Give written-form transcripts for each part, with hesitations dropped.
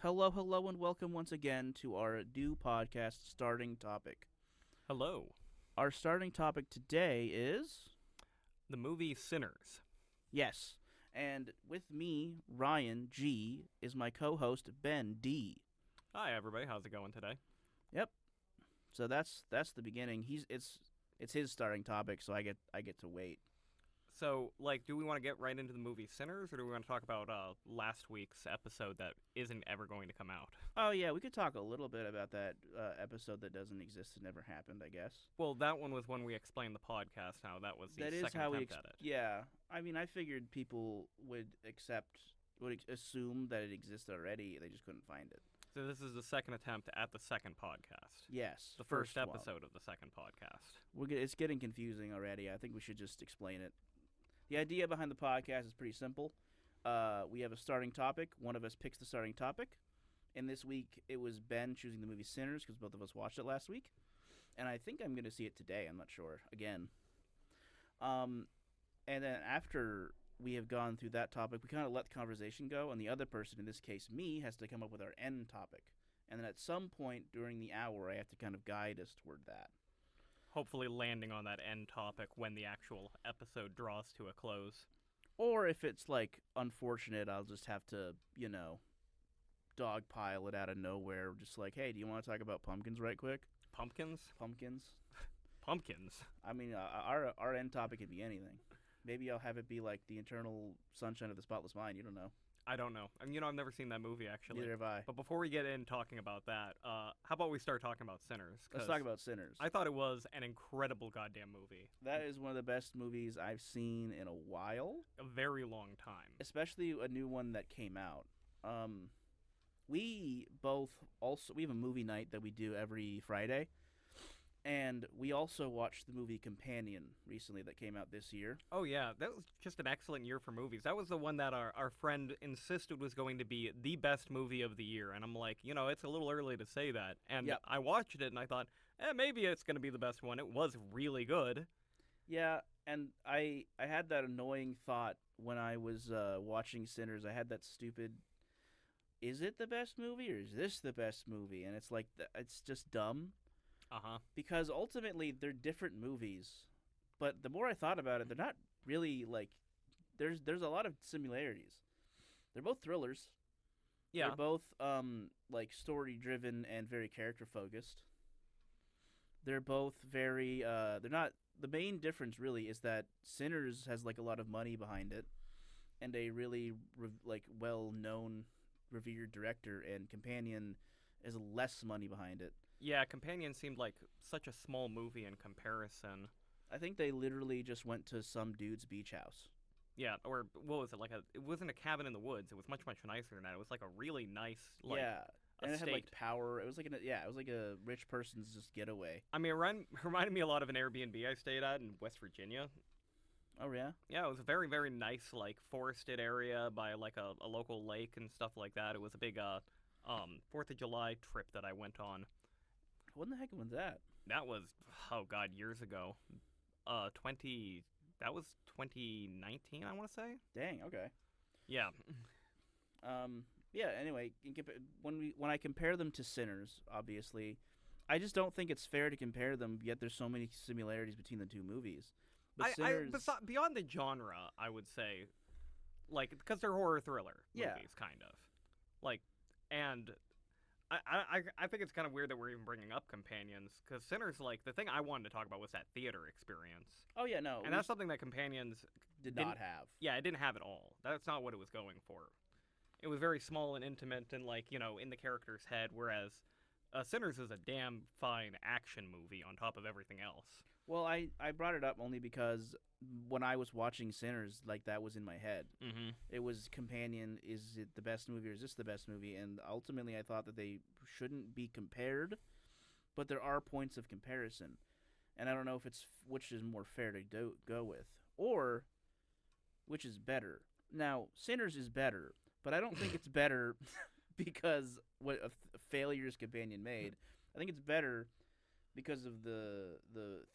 Hello, hello, and welcome once again to our new podcast starting topic. Hello. Our starting topic today is The movie Sinners. yes, and with me, Ryan G, is my co-host Ben D. Hi, everybody. How's it going today? Yep. So that's the beginning. It's his starting topic, so I get to wait. So, do we want to get right into the movie Sinners, or do we want to talk about last week's episode that isn't ever going to come out? Oh yeah, we could talk a little bit about that episode that doesn't exist and never happened, I guess. Well, that one was when we explained the podcast. How that was the That is second how we attempt at it. yeah. I mean, I figured people would assume that it existed already. They just couldn't find it. So this is the second attempt at the second podcast. Yes, The first one. episode of the second podcast. It's getting confusing already. I think we should just explain it. The idea behind the podcast is pretty simple. We have a starting topic. One of us picks the starting topic. And this week, it was Ben choosing the movie Sinners because both of us watched it last week. And I think I'm going to see it today. I'm not sure. Again. And then after we have gone through that topic, we kind of let the conversation go. And the other person, in this case me, has to come up with our end topic. And then at some point during the hour, I have to kind of guide us toward that. Hopefully landing on that end topic when the actual episode draws to a close. Or if it's, unfortunate, I'll just have to, dogpile it out of nowhere. Just like, hey, do you want to talk about pumpkins right quick? Pumpkins? Pumpkins? Pumpkins. I mean, our end topic could be anything. Maybe I'll have it be like the Eternal Sunshine of the Spotless Mind. You don't know. I don't know. I've never seen that movie, actually. Neither have I. But before we get in talking about that, how about we start talking about Sinners? Let's talk about Sinners. I thought it was an incredible goddamn movie. That is one of the best movies I've seen in a while. A very long time. Especially a new one that came out. We have a movie night that we do every Friday. And we also watched the movie Companion recently that came out this year. Oh, yeah. That was just an excellent year for movies. That was the one that our friend insisted was going to be the best movie of the year. And I'm like, it's a little early to say that. And Yep. I watched it and I thought, maybe it's going to be the best one. It was really good. Yeah, and I had that annoying thought when I was watching Sinners. I had that stupid, is it the best movie or is this the best movie? And it's like, it's just dumb. Uh-huh. Because ultimately they're different movies, but the more I thought about it, they're not really there's a lot of similarities. They're both thrillers. Yeah. They're both story driven and very character focused. They're both very they're not the main difference really is that Sinners has a lot of money behind it and a really well known revered director, and Companion is less money behind it. Yeah, Companion seemed like such a small movie in comparison. I think they literally just went to some dude's beach house. Yeah, or what was it? It wasn't a cabin in the woods. It was much, much nicer than that. It was like a really nice, yeah, and it had estate. power. It was it was like a rich person's just getaway. I mean, it reminded me a lot of an Airbnb I stayed at in West Virginia. Oh yeah. Yeah, it was a very, very nice, forested area by a local lake and stuff like that. It was a big 4th of July trip that I went on. When the heck was that? That was, oh god, years ago. That was 2019, I want to say. Dang. Okay. Yeah. Yeah. Anyway, when I compare them to Sinners, obviously, I just don't think it's fair to compare them. Yet there's so many similarities between the two movies. But Sinners, beyond the genre, I would say, because they're horror thriller Yeah. movies, kind of, and. I think it's kind of weird that we're even bringing up Companions, because Sinners, the thing I wanted to talk about was that theater experience. Oh yeah, no, And that's something that Companions did not have. Yeah, it didn't have at all. That's not what it was going for. It was very small and intimate and, in the character's head, whereas Sinners is a damn fine action movie on top of everything else. Well, I brought it up only because when I was watching Sinners, that was in my head. Mm-hmm. It was Companion, is it the best movie or is this the best movie? And ultimately I thought that they shouldn't be compared, but there are points of comparison. And I don't know if it's which is more fair to go with, or which is better. Now, Sinners is better, but I don't think it's better because what a failures Companion made. I think it's better because of the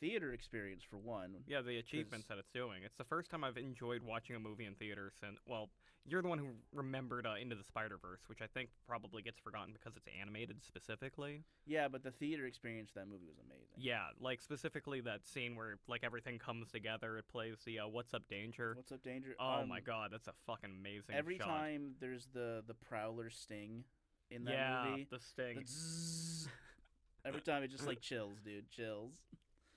theater experience for one. Yeah, the achievements that it's doing. It's the first time I've enjoyed watching a movie in theater since. Well, you're the one who remembered Into the Spider-Verse, which I think probably gets forgotten because it's animated specifically. Yeah, but the theater experience of that movie was amazing. Yeah, like specifically that scene where like everything comes together. It plays the "What's Up, Danger." What's up, Danger? Oh my God, that's a fucking amazing Every shot. time there's the Prowler sting in that Yeah, movie, the sting. the zzz, every time it just like chills, dude, chills.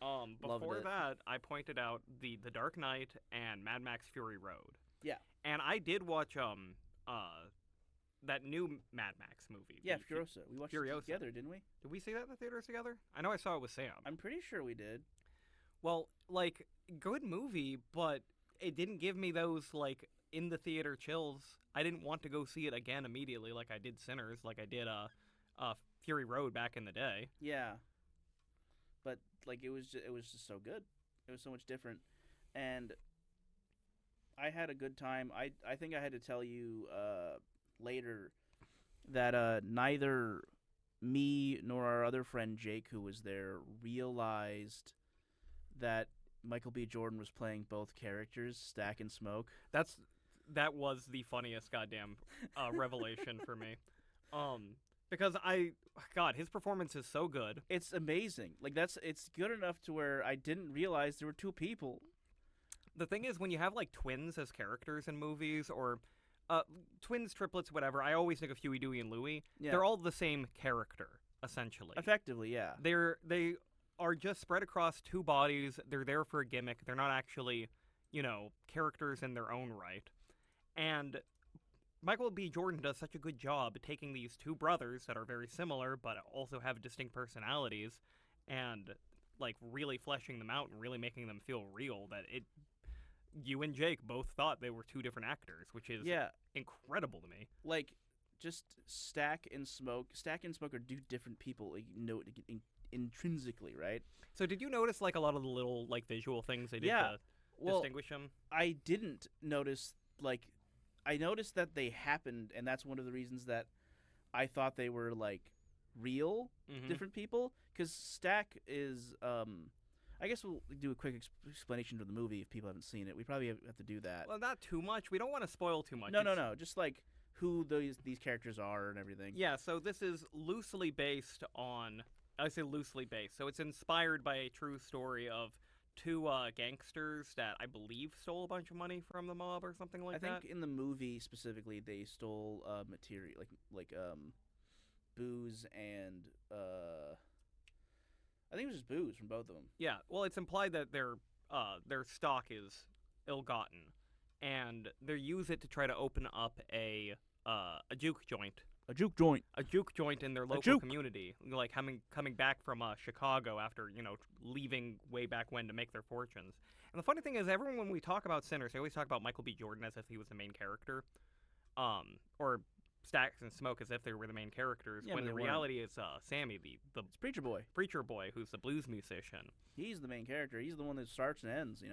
Loved Before it. that, I pointed out the Dark Knight and Mad Max Fury Road. Yeah. And I did watch that new Mad Max movie. Yeah, the Furiosa. We watched Furiosa. it together, didn't we? Did we see that in the theaters together? I know I saw it with Sam. I'm pretty sure we did. Well, like, good movie, but it didn't give me those, like, in the theater chills. I didn't want to go see it again immediately like I did Sinners, like I did Fury Road back in the day. Yeah. But like it was just so good. It was so much different, and I had a good time. I think I had to tell you later that neither me nor our other friend Jake, who was there, realized that Michael B. Jordan was playing both characters, Stack and Smoke. That was the funniest goddamn revelation for me. Because God, his performance is so good. It's amazing. Like it's good enough to where I didn't realize there were two people. The thing is, when you have like twins as characters in movies, or twins, triplets, whatever, I always think of Huey, Dewey, and Louie. Yeah. They're all the same character, essentially. Effectively, yeah. They are just spread across two bodies. They're there for a gimmick. They're not actually, characters in their own right. And Michael B. Jordan does such a good job taking these two brothers that are very similar but also have distinct personalities and like really fleshing them out and really making them feel real, that you and Jake both thought they were two different actors, which is incredible to me. Like just Stack and Smoke are two different people, like, intrinsically, right? So did you notice like a lot of the little like visual things they did to distinguish them? I didn't notice, like, I noticed that they happened, and that's one of the reasons that I thought they were like real different people. Because Stack is, I guess we'll do a quick explanation of the movie if people haven't seen it. We probably have to do that. Well, not too much. We don't want to spoil too much. No. Just like who these characters are and everything. Yeah. So this is loosely based on. I say loosely based. So it's inspired by a true story of two gangsters that I believe stole a bunch of money from the mob or something like that. I think in the movie specifically they stole material like booze and I think it was just booze from both of them. Yeah, well, it's implied that their stock is ill-gotten, and they use it to try to open up a juke joint. A juke joint. A juke joint in their local community, like coming back from Chicago after leaving way back when to make their fortunes. And the funny thing is, everyone when we talk about Sinners, they always talk about Michael B. Jordan as if he was the main character, or Stacks and Smoke as if they were the main characters. Yeah, when the reality is Sammy, the it's Preacher Boy, who's the blues musician. He's the main character. He's the one that starts and ends.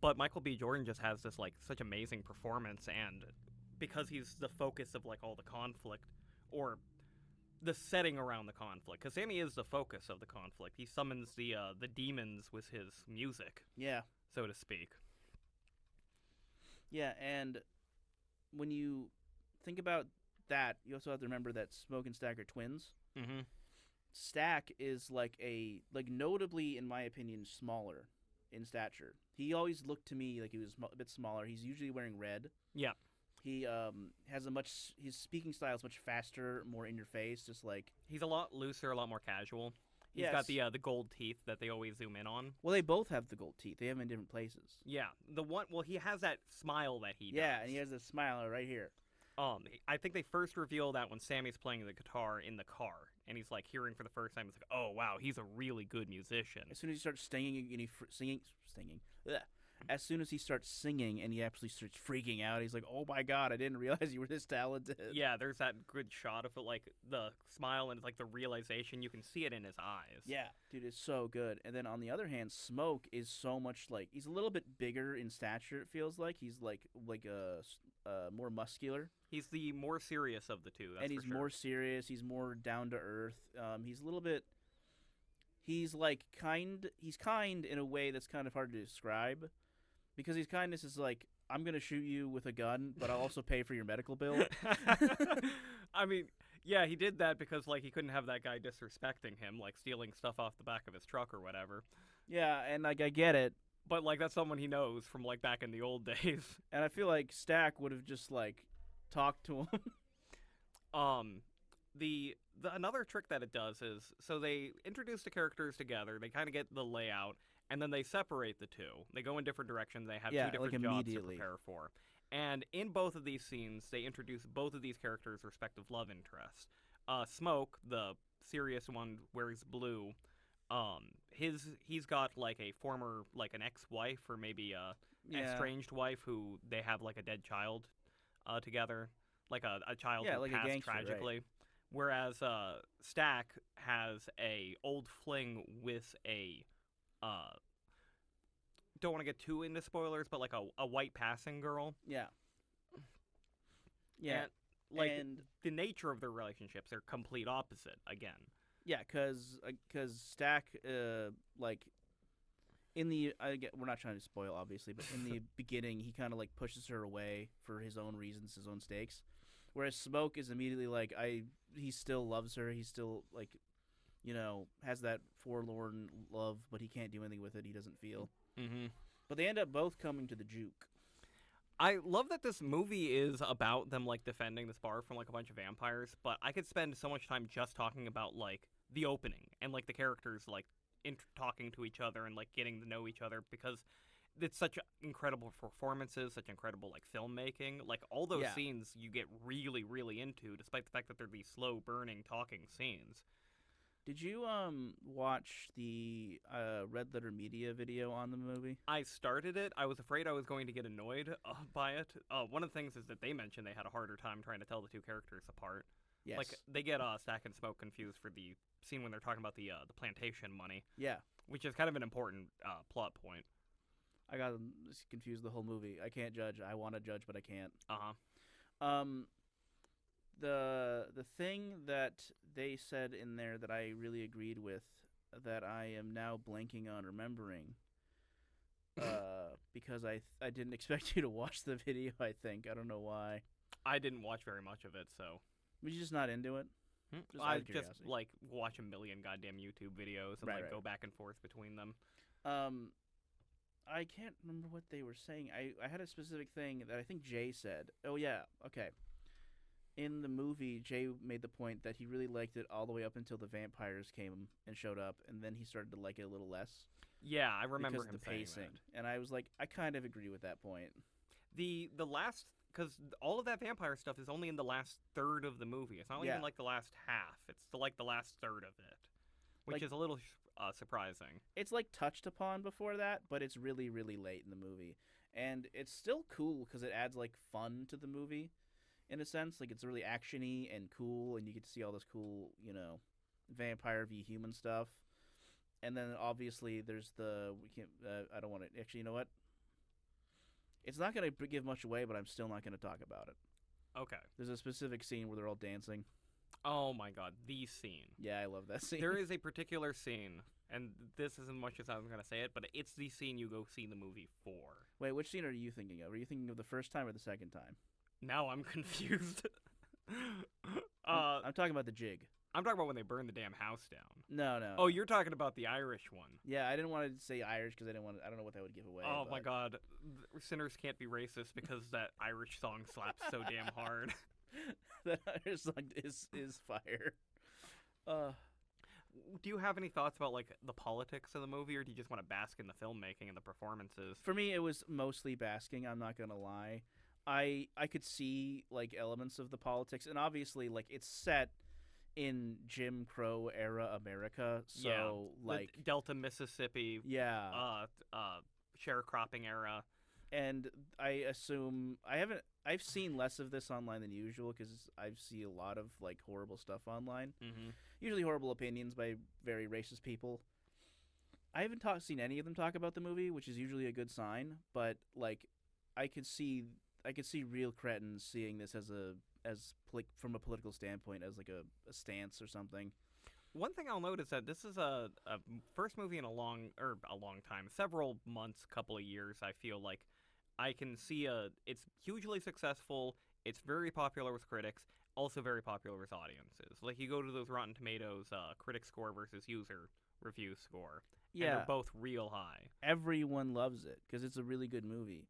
But Michael B. Jordan just has this like such amazing performance, and because he's the focus of like all the conflict or the setting around the conflict, because Sammy is the focus of the conflict. He summons the demons with his music, so to speak. Yeah, and when you think about that, you also have to remember that Smoke and Stack are twins. Stack is like notably, in my opinion, smaller in stature. He always looked to me like he was a bit smaller. He's usually wearing red. Yeah. He his speaking style is much faster, more in your face, just like... He's a lot looser, a lot more casual. He's got the gold teeth that they always zoom in on. Well, they both have the gold teeth. They have them in different places. Yeah. He has that smile that he does. Yeah, and he has this smile right here. I think they first reveal that when Sammy's playing the guitar in the car, and he's like hearing for the first time. It's like, oh wow, he's a really good musician. As soon as he starts singing and singing. Ugh. As soon as he starts singing and he actually starts freaking out, he's like, "Oh my god, I didn't realize you were this talented." Yeah, there's that good shot of it, like the smile and like the realization. You can see it in his eyes. Yeah, dude, it's so good. And then on the other hand, Smoke is so much like he's a little bit bigger in stature. It feels like he's like more muscular. He's the more serious of the two. That's and he's for sure. more serious. He's more down to earth. He's a little bit he's like kind. He's kind in a way that's kind of hard to describe, because his kindness is like, I'm gonna shoot you with a gun, but I'll also pay for your medical bill. I mean, yeah, he did that because like he couldn't have that guy disrespecting him, like stealing stuff off the back of his truck or whatever. Yeah, and like I get it, But like that's someone he knows from like back in the old days. and I feel like Stack would have just like talked to him. The another trick that it does is so they introduce the characters together, they kind of get the layout, and then they separate the two. They go in different directions. They have Yeah, two different like jobs to immediately. prepare for. And in both of these scenes, they introduce both of these characters' respective love interests. Smoke, the serious one, wears blue. He's got like a former like an ex-wife or maybe an Yeah, estranged wife who they have like a dead child together, like a child Yeah, who like a passed gangster, right. tragically. Whereas Stack has a old fling with a don't want to get too into spoilers, but like a white passing girl. yeah, yeah, And, like and the nature of their relationships are complete opposite again. yeah, because Stack like in the we're not trying to spoil obviously, but in the beginning he kind of like pushes her away for his own reasons, his own stakes, whereas Smoke is immediately like he still loves her, he still like has that forlorn love, but he can't do anything with it. He doesn't feel. Mm-hmm. But they end up both coming to the juke. I love that this movie is about them like defending this bar from like a bunch of vampires, but I could spend so much time just talking about like the opening and like the characters like talking to each other and like getting to know each other, because it's such incredible performances, such incredible like filmmaking. Like all those Yeah. scenes you get really, really into, despite the fact that they're these slow burning talking scenes. Did you watch the Red Letter Media video on the movie? I started it. I was afraid I was going to get annoyed by it. One of the things is that they mentioned they had a harder time trying to tell the two characters apart. Yes. Like they get Stack and Smoke confused for the scene when they're talking about the plantation money, Yeah. which is kind of an important plot point. I got confused the whole movie. I can't judge. I want to judge, but I can't. Uh-huh. The thing that they said in there that I really agreed with, that I am now blanking on remembering, because I didn't expect you to watch the video. I think I don't know why. I didn't watch very much of it, so Was you just not into it? Just out I of just curiosity. like watch a million goddamn YouTube videos and Right, like right. go back and forth between them. I can't remember what they were saying. I had a specific thing that I think Jay said. Oh yeah, okay. In the movie, Jay made the point that he really liked it all the way up until the vampires came and showed up, and then he started to like it a little less. Yeah, I remember because him of the saying pacing. that. And I was like, I kind of agree with that point. The last, because all of that vampire stuff is only in the last third of the movie. It's not Yeah. even like the last half. It's like the last third of it, which Like- is a little surprising. It's like touched upon before that, but it's really, really late in the movie. And it's still cool because it adds like fun to the movie, in a sense. Like it's really actiony and cool, and you get to see all this cool, vampire v human stuff. And then obviously there's I don't want to actually. You know what? It's not gonna give much away, but I'm still not gonna talk about it. Okay. There's a specific scene where they're all dancing. Oh my god, the scene. Yeah, I love that scene. There is a particular scene, and this isn't much as I was going to say it, but it's the scene you go see the movie for. Wait, which scene are you thinking of? Are you thinking of the first time or the second time? Now I'm confused. I'm talking about the jig. I'm talking about when they burn the damn house down. No. Oh, you're talking about the Irish one. Yeah, I didn't want to say Irish because I don't know what that would give away. Oh my but- god, sinners can't be racist because that Irish song slaps so damn hard. That Irish song is fire. Do you have any thoughts about like the politics of the movie, or do you just want to bask in the filmmaking and the performances? For me, it was mostly basking. I'm not gonna lie. I could see like elements of the politics, and obviously like it's set in Jim Crow era America, so Yeah, like the Delta Mississippi yeah. sharecropping era. And I assume I've seen less of this online than usual because I see a lot of like horrible stuff online. Mm-hmm. Usually horrible opinions by very racist people. I haven't seen any of them talk about the movie, which is usually a good sign. But like, I could see real cretins seeing this from a political standpoint as like a stance or something. One thing I'll note is that this is a first movie in a long time, several months, couple of years. I feel like I can see it's hugely successful. It's very popular with critics, also very popular with audiences. Like you go to those Rotten Tomatoes critic score versus user review score, and Yeah, they're both real high. everyone loves it because it's a really good movie.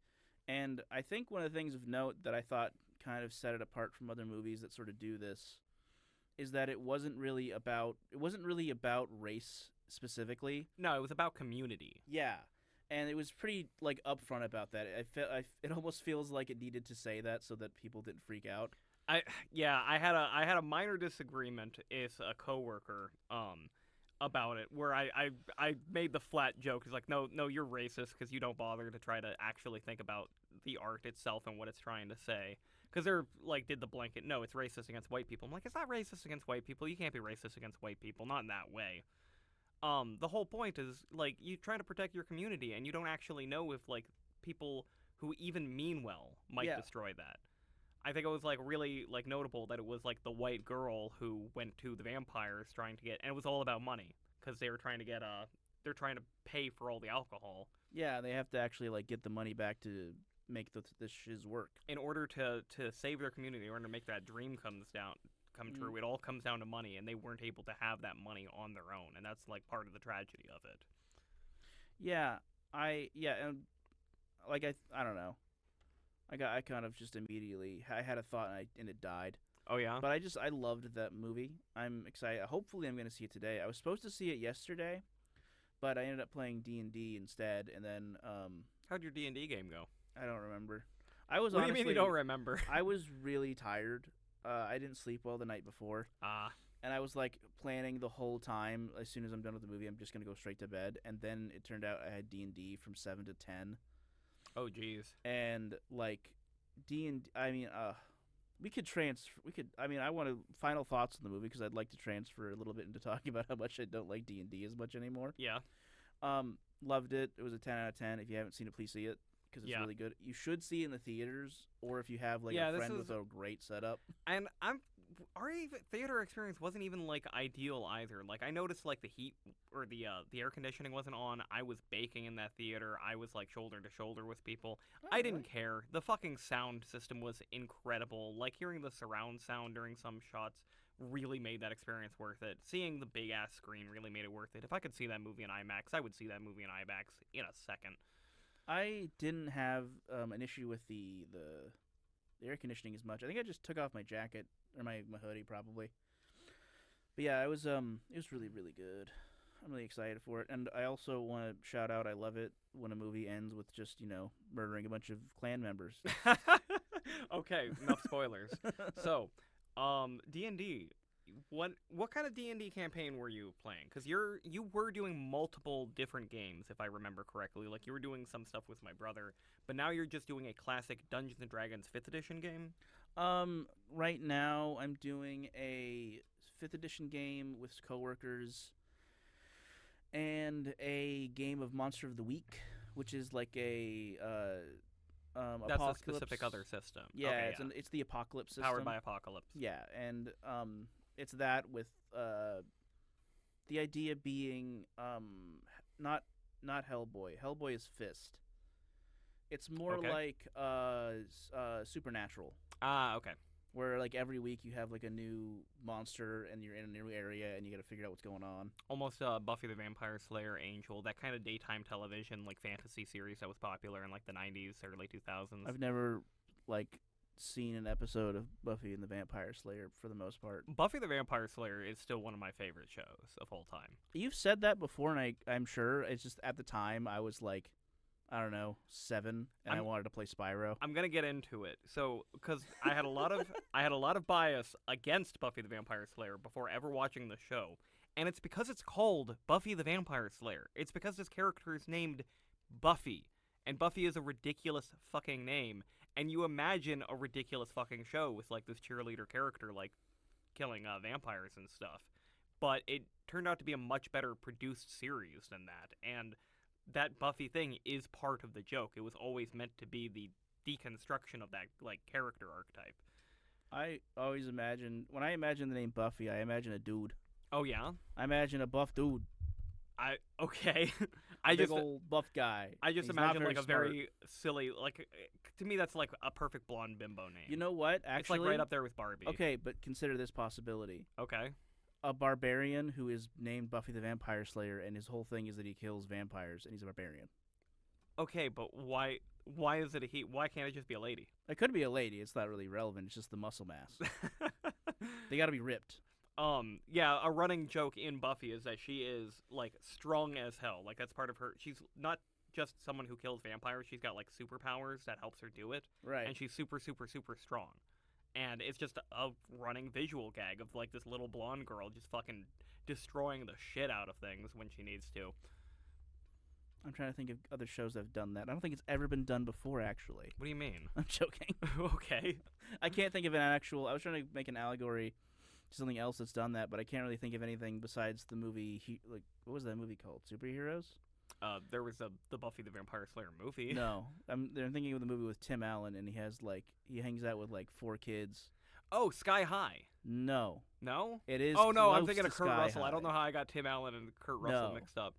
And I think one of the things of note that I thought kind of set it apart from other movies that sort of do this is that it wasn't really about race specifically. No, it was about community. Yeah. And it was pretty like upfront about that. It almost feels like it needed to say that so that people didn't freak out. I had a minor disagreement with a coworker about it where I made the flat joke. He's like, no, you're racist because you don't bother to try to actually think about the art itself and what it's trying to say. Because they're like, did the blanket, no, it's racist against white people. I'm like, it's not racist against white people. You can't be racist against white people, not in that way. The whole point is like you try to protect your community, and you don't actually know if like people who even mean well might Yeah. destroy that. I think it was like really like notable that it was like the white girl who went to the vampires trying to get, and it was all about money because they were trying to get they're trying to pay for all the alcohol Yeah, they have to actually like get the money back to make this shiz work. in order to save their community, in order to make that dream come true. It all comes down to money, and they weren't able to have that money on their own, and that's like part of the tragedy of it. Yeah, and like I don't know. I kind of just immediately I had a thought and it died. Oh yeah. But I loved that movie. I'm excited. Hopefully, I'm going to see it today. I was supposed to see it yesterday, but I ended up playing D&D instead, and then How'd your D&D game go? I don't remember. I was What do you honestly mean you don't remember? I was really tired. I didn't sleep well the night before, and I was like planning the whole time. As soon as I'm done with the movie, I'm just going to go straight to bed. And then it turned out I had D&D from 7 to 10, Oh jeez. and like D&D. I mean, we could transfer. We could. I mean, I want to final thoughts on the movie because I'd like to transfer a little bit into talking about how much I don't like D&D as much anymore. Yeah. Loved it. It was a 10 out of 10. If you haven't seen it, please see it because it's Yeah. really good. You should see it in the theaters, or if you have like Yeah, a this friend is- with a great setup. And our theater experience wasn't even like ideal either. Like I noticed like the heat or the air conditioning wasn't on. I was baking in that theater. I was like shoulder to shoulder with people. I didn't care. The fucking sound system was incredible. Like hearing the surround sound during some shots really made that experience worth it. Seeing the big ass screen really made it worth it. If I could see that movie in IMAX, I would see that movie in IMAX in a second. I didn't have an issue with the air conditioning as much. I think I just took off my jacket or my hoodie probably. But yeah, it was really really good. I'm really excited for it, and I also want to shout out. I love it when a movie ends with just murdering a bunch of clan members. Okay, enough spoilers. So, D&D. What kind of D&D campaign were you playing? Because you were doing multiple different games, if I remember correctly. Like you were doing some stuff with my brother, but now you're just doing a classic Dungeons and Dragons 5th edition game. Right now I'm doing a 5th edition game with coworkers, and a game of Monster of the Week, which is like a That's apocalypse. a specific other system. Yeah, Okay, it's the apocalypse system. powered by Apocalypse. Yeah, and it's that with the idea being not Hellboy. Hellboy is Fist. It's more Okay. like Supernatural, Okay. where like every week you have like a new monster and you're in a new area and you got to figure out what's going on. Almost Buffy the Vampire Slayer, Angel, that kind of daytime television like fantasy series that was popular in like the 90s, early 2000s. I've never like seen an episode of Buffy and the Vampire Slayer for the most part. Buffy the Vampire Slayer is still one of my favorite shows of all time. You've said that before, and I'm sure it's just at the time I was like, I don't know, 7, and I wanted to play Spyro. I'm gonna get into it. So, because I had a lot of bias against Buffy the Vampire Slayer before ever watching the show, and it's because it's called Buffy the Vampire Slayer. It's because this character is named Buffy, and Buffy is a ridiculous fucking name. And you imagine a ridiculous fucking show with like this cheerleader character like killing vampires and stuff, but it turned out to be a much better produced series than that. And that Buffy thing is part of the joke. It was always meant to be the deconstruction of that like character archetype. I always imagine when I imagine the name Buffy, I imagine a dude. Oh yeah. I imagine a buff dude, Okay. a big old buff guy. I just He's not imagine like a smart. very silly to me that's like a perfect blonde bimbo name. You know what? Actually, it's like right up there with Barbie. Okay, but consider this possibility: Okay. a barbarian who is named Buffy the Vampire Slayer, and his whole thing is that he kills vampires, and he's a barbarian. Okay, but why is it a he? Why can't it just be a lady? It could be a lady. It's not really relevant. It's just the muscle mass. They got to be ripped. Yeah, a running joke in Buffy is that she is like strong as hell. Like that's part of her. She's not just someone who kills vampires. She's got like superpowers that helps her do it. Right. And she's super strong. And it's just a running visual gag of like this little blonde girl just fucking destroying the shit out of things when she needs to. I'm trying to think of other shows that have done that. I don't think it's ever been done before, actually. What do you mean? I'm joking. Okay. I can't think of an actual. I was trying to make an allegory to something else that's done that, but I can't really think of anything besides the movie. Like, what was that movie called? Superheroes? There was the Buffy the Vampire Slayer movie. No, I'm thinking of the movie with Tim Allen, and he hangs out with like 4 kids. Oh, Sky High. No, No? it is. Oh no, I'm close thinking to of Kurt Sky Russell. High. I don't know how I got Tim Allen and Kurt Russell No. mixed up.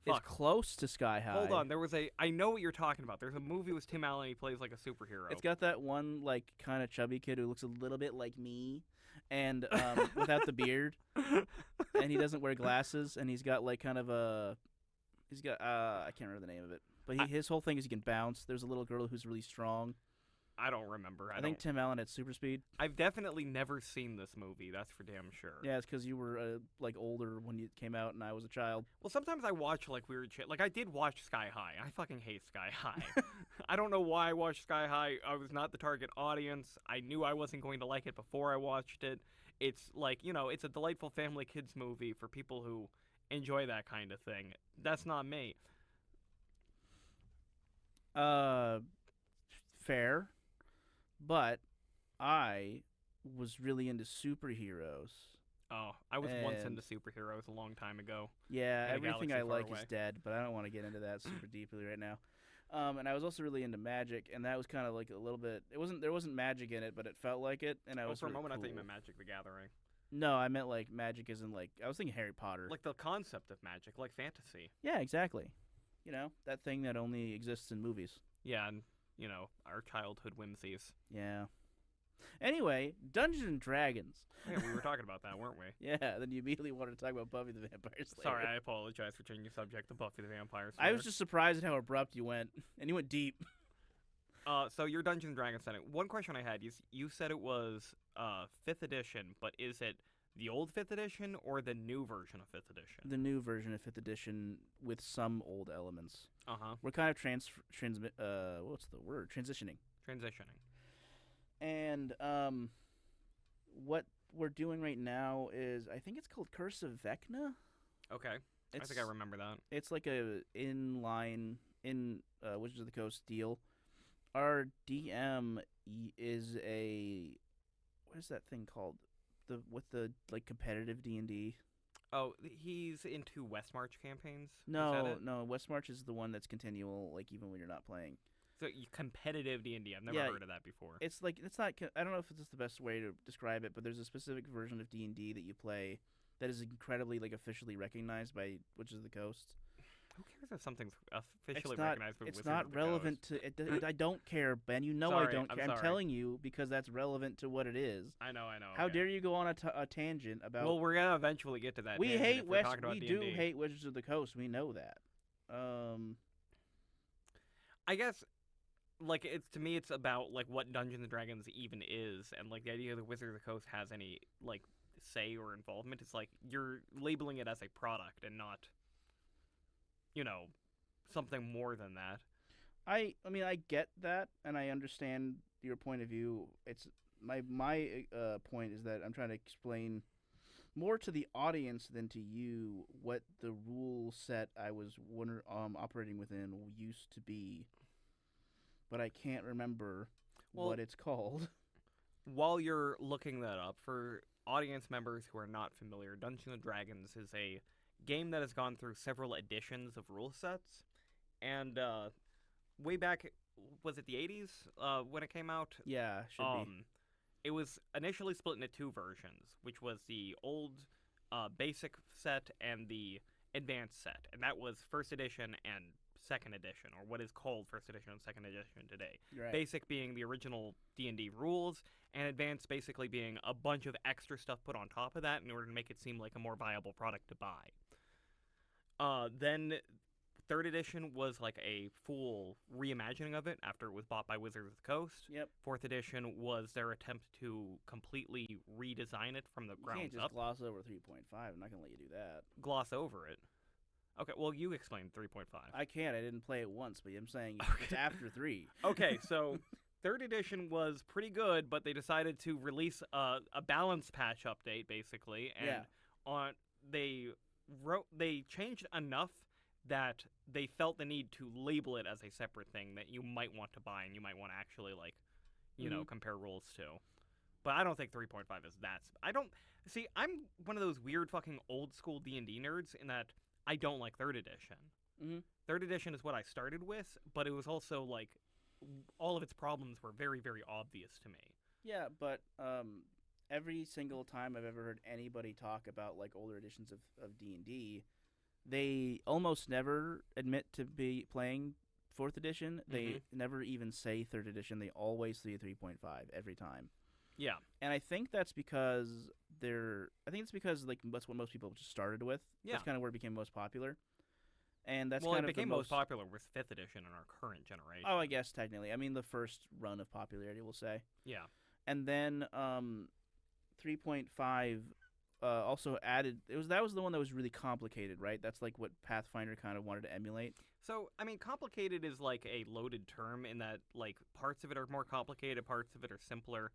It's Fuck. close to Sky High. Hold on, there was I know what you're talking about. There's a movie with Tim Allen. He plays like a superhero. It's got that one like kind of chubby kid who looks a little bit like me, and without the beard, and he doesn't wear glasses, and he's got like kind of a, I can't remember the name of it, but his whole thing is he can bounce. There's a little girl who's really strong. I don't remember. I think Tim Allen had super speed. I've definitely never seen this movie. That's for damn sure. Yeah, it's because you were like older when it came out, and I was a child. Well, sometimes I watch like weird shit. Like I did watch Sky High. I fucking hate Sky High. I don't know why I watched Sky High. I was not the target audience. I knew I wasn't going to like it before I watched it. It's like, it's a delightful family kids movie for people who enjoy that kind of thing. That's not me. Fair. But I was really into superheroes. Oh, I was once And- into superheroes a long time ago. Yeah, In a everything galaxy I far like away. is dead, but I don't want to get into that super deeply right now. And I was also really into magic, and that was kind of like a little bit. There wasn't magic in it, but it felt like it, and I was For a really moment, I cool. thought you meant Magic the Gathering. No, I meant like magic isn't like I was thinking Harry Potter. Like the concept of magic, like fantasy. Yeah, exactly. That thing that only exists in movies. Yeah, and, our childhood whimsies. Yeah. Anyway, Dungeons and Dragons. Yeah, we were talking about that, weren't we? Yeah, then you immediately wanted to talk about Buffy the Vampire Slayer. Sorry, I apologize for changing the subject to Buffy the Vampire Slayer. I was just surprised at how abrupt you went, and you went deep. So your Dungeons and Dragons setting. One question I had is you said it was 5th edition, but is it the old 5th edition or the new version of 5th edition? The new version of 5th edition with some old elements. Uh-huh. We're kind of what's the word? Transitioning. And what we're doing right now is I think it's called Curse of Vecna. Okay. I think I remember that. It's like a inline Wizards of the Coast deal. Our DM is what is that thing called? With the like competitive D&D. Oh, he's into Westmarch campaigns? No, Westmarch is the one that's continual, like even when you're not playing. So competitive D&D. I've never heard of that before. It's like it's not. I don't know if it's the best way to describe it, but there's a specific version of D&D that you play that is incredibly like officially recognized by Wizards of the Coast. Who cares if something's officially It's not. recognized by It's Wizards not of the relevant Coast? to it. I don't care, Ben. You know Sorry, I don't I'm care. I'm sorry. telling you because that's relevant to what it is. I know. How okay. dare you go on a tangent about? Well, we're gonna eventually get to that. we tangent hate if we're talking about We D&D. do hate Wizards of the Coast. We know that. I guess, like, to me, it's about like what Dungeons and Dragons even is, and like the idea that Wizards of the Coast has any like say or involvement. It's like you're labeling it as a product and not, something more than that. I mean, I get that, and I understand your point of view. It's my point is that I'm trying to explain more to the audience than to you what the rule set I was operating within used to be, but I can't remember what it's called. While you're looking that up, for audience members who are not familiar, Dungeons and Dragons is a game that has gone through several editions of rule sets, and way back, was it the 80s when it came out? Yeah, should be. It was initially split into 2 versions, which was the old basic set and the advanced set, and that was first edition and second edition, or what is called first edition and second edition today. Right. Basic being the original D&D rules, and advanced basically being a bunch of extra stuff put on top of that in order to make it seem like a more viable product to buy. Then third edition was like a full reimagining of it after it was bought by Wizards of the Coast. Yep. Fourth edition was their attempt to completely redesign it from the ground up. You can't just gloss over 3.5. I'm not going to let you do that. Gloss over it? Okay, well, you explained 3.5. I can't. I didn't play it once, but I'm saying it's after 3. Okay, so third edition was pretty good, but they decided to release a balance patch update, basically, and they changed enough that they felt the need to label it as a separate thing that you might want to buy and you might want to actually, like, you know, compare rules to. But I don't think 3.5 is that. I'm one of those weird fucking old school D&D nerds in that I don't like third edition. Mm-hmm. Third edition is what I started with, but it was also, like, all of its problems were very, very obvious to me. Yeah, but every single time I've ever heard anybody talk about, like, older editions of D&D, they almost never admit to be playing 4th edition. They never even say 3rd edition. They always say 3.5 every time. Yeah. And I think that's because like that's what most people just started with. Yeah. That's kind of where it became most popular. And that's well, kind it of became most popular with 5th edition in our current generation. Oh, I guess technically. I mean the first run of popularity, we'll say. Yeah. And then 3.5 also added that was the one that was really complicated, right? That's like what Pathfinder kind of wanted to emulate. So, I mean, complicated is like a loaded term in that like parts of it are more complicated, parts of it are simpler.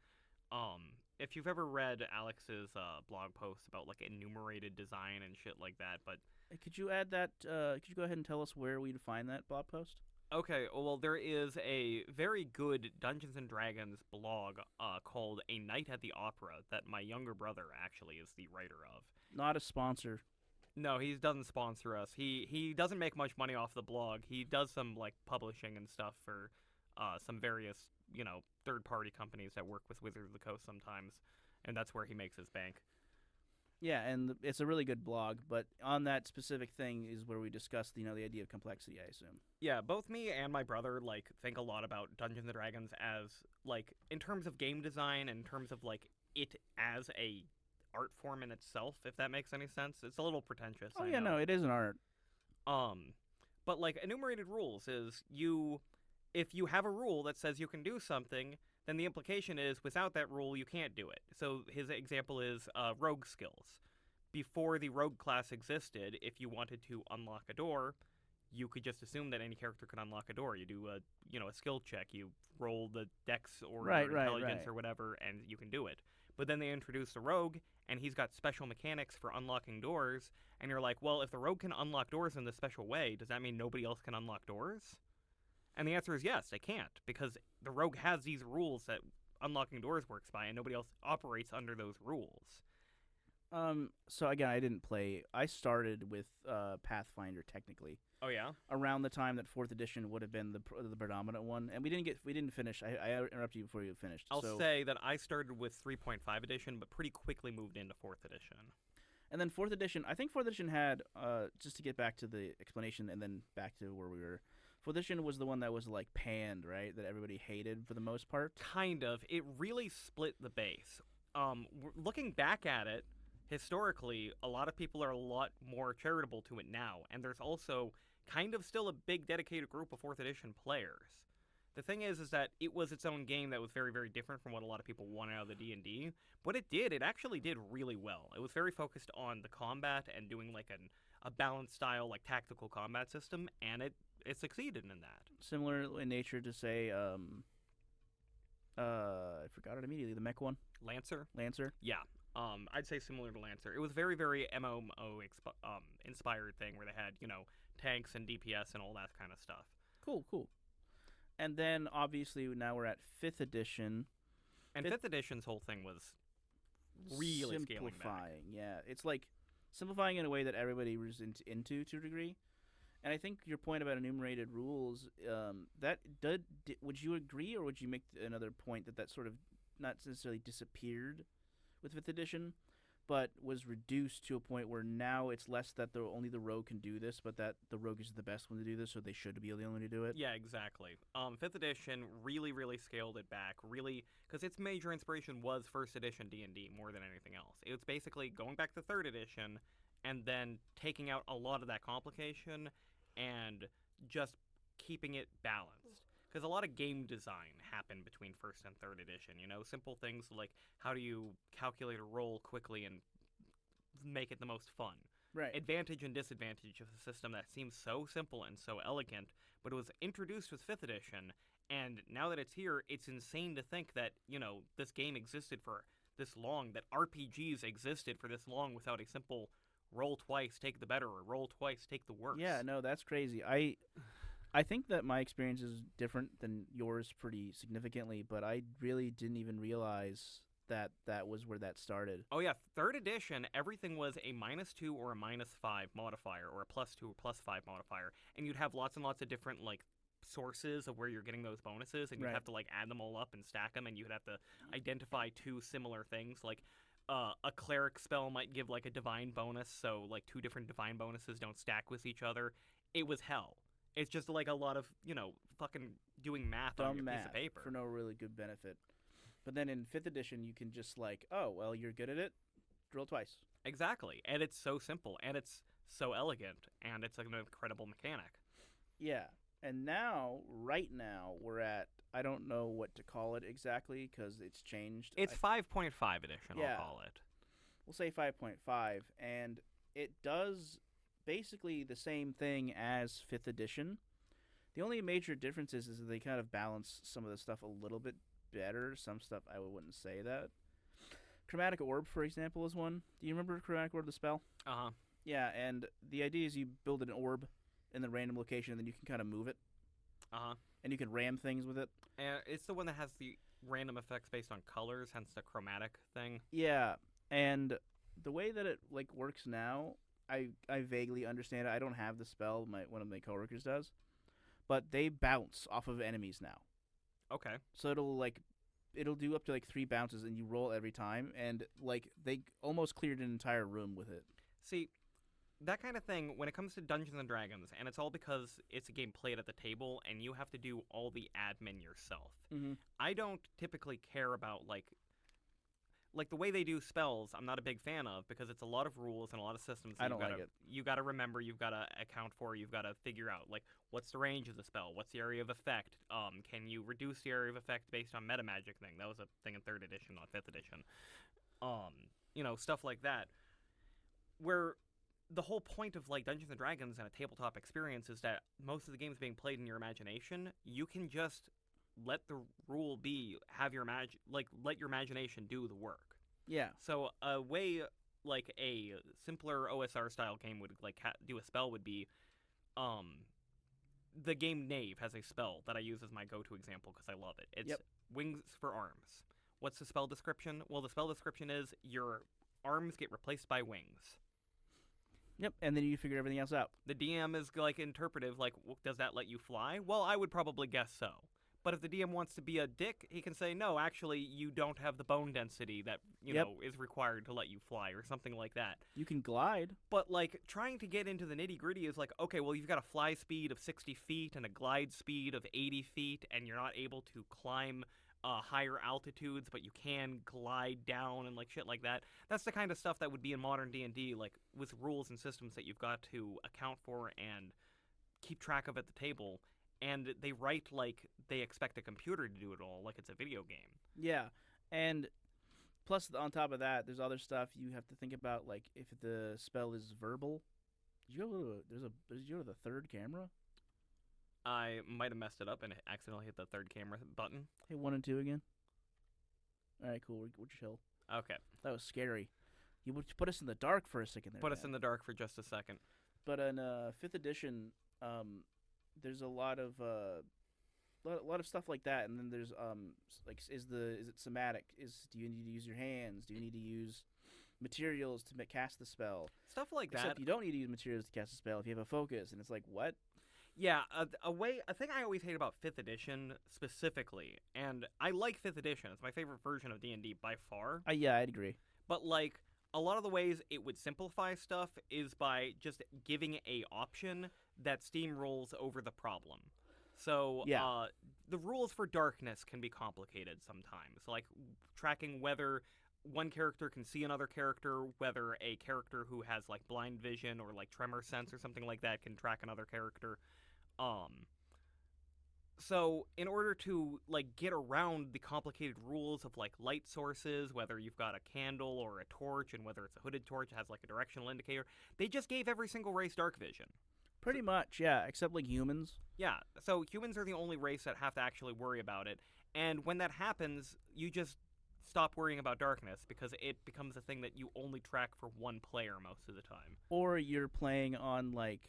If you've ever read Alex's blog posts about like enumerated design and shit like that, but could you add that? Could you go ahead and tell us where we'd find that blog post? Okay, well, there is a very good Dungeons & Dragons blog called A Night at the Opera that my younger brother actually is the writer of. Not a sponsor. No, he doesn't sponsor us. He doesn't make much money off the blog. He does some like publishing and stuff for some various, third-party companies that work with Wizards of the Coast sometimes, and that's where he makes his bank. Yeah, and it's a really good blog, but on that specific thing is where we discuss, the idea of complexity, I assume. Yeah, both me and my brother, like, think a lot about Dungeons & Dragons as, like, in terms of game design, in terms of, like, it as a art form in itself, if that makes any sense. It's a little pretentious. Oh, yeah, no, it is an art. But, like, enumerated rules is if you have a rule that says you can do something, then the implication is without that rule, you can't do it. So his example is rogue skills. Before the rogue class existed, if you wanted to unlock a door, you could just assume that any character could unlock a door. You do a skill check, you roll the dex or intelligence or whatever, and you can do it. But then they introduced a rogue, and he's got special mechanics for unlocking doors, and you're like, well, if the rogue can unlock doors in this special way, does that mean nobody else can unlock doors? And the answer is yes, they can't, because the rogue has these rules that unlocking doors works by, and nobody else operates under those rules. So again, I didn't play. I started with Pathfinder technically. Oh yeah. Around the time that 4th edition would have been the predominant one, and we didn't finish. I interrupted you before you finished. I'll say that I started with 3.5 edition, but pretty quickly moved into 4th edition. And then 4th edition, I think 4th edition had just to get back to the explanation, and then back to where we were. 4th edition was the one that was like panned, right? That everybody hated for the most part. Kind of. It really split the base. Looking back at it, historically, a lot of people are a lot more charitable to it now, and there's also kind of still a big dedicated group of 4th edition players. The thing is that it was its own game that was very, very different from what a lot of people wanted out of the D&D. What it actually did really well. It was very focused on the combat and doing like a balanced style, like tactical combat system, and it succeeded in that. Similar in nature to say, I forgot it immediately. The mech one, Lancer. Yeah. I'd say similar to Lancer. It was very, very MMO inspired thing where they had tanks and DPS and all that kind of stuff. Cool. And then obviously now we're at 5th edition. And 5th edition's whole thing was really scaling back. Yeah, it's like simplifying in a way that everybody was into to a degree. And I think your point about enumerated rules, would you agree, or would you make another point that sort of not necessarily disappeared with 5th edition, but was reduced to a point where now it's less that only the rogue can do this, but that the rogue is the best one to do this, so they should be the only one to do it. Yeah, exactly. 5th edition really, really scaled it back, really, because its major inspiration was 1st edition D&D more than anything else. It was basically going back to 3rd edition and then taking out a lot of that complication and just keeping it balanced. Because a lot of game design happened between 1st and 3rd edition, you know? Simple things like how do you calculate a roll quickly and make it the most fun. Right. Advantage and disadvantage of a system that seems so simple and so elegant, but it was introduced with 5th edition, and now that it's here, it's insane to think that, you know, this game existed for this long, that RPGs existed for this long without a simple roll twice, take the better, or roll twice, take the worse. Yeah, no, that's crazy. I think that my experience is different than yours pretty significantly, but I really didn't even realize that that was where that started. Oh yeah, 3rd edition, everything was a -2 or a -5 modifier, or a +2 or +5 modifier, and you'd have lots and lots of different, like, sources of where you're getting those bonuses, and you'd have to, like, add them all up and stack them, and you'd have to identify 2 similar things, like, a cleric spell might give, like, a divine bonus, so, like, 2 different divine bonuses don't stack with each other. It was hell. It's just, like, a lot of, you know, fucking doing math on your piece of paper. For no really good benefit. But then in 5th edition, you can just, like, oh, well, you're good at it, roll twice. Exactly. And it's so simple, and it's so elegant, and it's, like, an incredible mechanic. Yeah. And now, right now, we're at, I don't know what to call it exactly, because it's changed. It's 5.5 edition, Yeah. I'll call it. We'll say 5.5, and it does basically the same thing as 5th edition. The only major difference is that they kind of balance some of the stuff a little bit better. Some stuff I wouldn't say that. Chromatic Orb, for example, is one. Do you remember Chromatic Orb, the spell? Uh-huh. Yeah, and the idea is you build an orb in the random location, and then you can kind of move it. Uh-huh. And you can ram things with it. And it's the one that has the random effects based on colors, hence the chromatic thing. Yeah, and the way that it, like, works now, I vaguely understand it. I don't have the spell. One of my coworkers does. But they bounce off of enemies now. Okay. So it'll do up to, like, 3 bounces, and you roll every time, and, like, they almost cleared an entire room with it. See, that kind of thing, when it comes to Dungeons & Dragons, and it's all because it's a game played at the table, and you have to do all the admin yourself. Mm-hmm. I don't typically care about, like the way they do spells, I'm not a big fan of, because it's a lot of rules and a lot of systems that I don't like it. you gotta remember, you've gotta account for, you've gotta figure out, like, what's the range of the spell, what's the area of effect, can you reduce the area of effect based on meta magic thing? That was a thing in 3rd edition, not 5th edition. You know, stuff like that. Where the whole point of, like, Dungeons & Dragons and a tabletop experience is that most of the games being played in your imagination, you can just let the rule be, have your let your imagination do the work. Yeah. So a way, like, a simpler OSR style game would, like, do a spell would be, the game Knave has a spell that I use as my go-to example because I love it. It's Wings for Arms. What's the spell description? Well, the spell description is your arms get replaced by wings. Yep, and then you figure everything else out. The DM is, like, interpretive, like, does that let you fly? Well, I would probably guess so. But if the DM wants to be a dick, he can say, no, actually, you don't have the bone density that, you know, is required to let you fly, or something like that. You can glide. But, like, trying to get into the nitty-gritty is like, okay, well, you've got a fly speed of 60 feet and a glide speed of 80 feet, and you're not able to climb higher altitudes, but you can glide down and, like, shit like that. That's the kind of stuff that would be in modern D&D, like, with rules and systems that you've got to account for and keep track of at the table. And they write like they expect a computer to do it all, like it's a video game. Yeah, and plus on top of that, there's other stuff you have to think about, like if the spell is verbal. Did you go to the 3rd camera? I might have messed it up and accidentally hit the 3rd camera button. Hey, 1 and 2 again. All right, cool. We're chill. Okay. That was scary. You put us in the dark for a second there. Put us in the dark for just a second. But in 5th edition, there's a lot of stuff like that, and then there's like is it somatic? Do you need to use your hands? Do you need to use materials to cast the spell? Stuff like that. Except you don't need to use materials to cast a spell if you have a focus, and it's like what? Yeah, a thing I always hate about 5th edition specifically, and I like 5th edition. It's my favorite version of D&D by far. Yeah, I'd agree. But like a lot of the ways it would simplify stuff is by just giving a option that steamrolls over the problem. So Yeah. the rules for darkness can be complicated sometimes, like tracking whether one character can see another character, whether a character who has like blind vision or like tremor sense or something like that can track another character. Um, so in order to like get around the complicated rules of like light sources, whether you've got a candle or a torch, and whether it's a hooded torch that has like a directional indicator, they just gave every single race dark vision. Pretty much, yeah, except like humans. Yeah, so humans are the only race that have to actually worry about it. And when that happens, you just stop worrying about darkness because it becomes a thing that you only track for one player most of the time. Or you're playing on like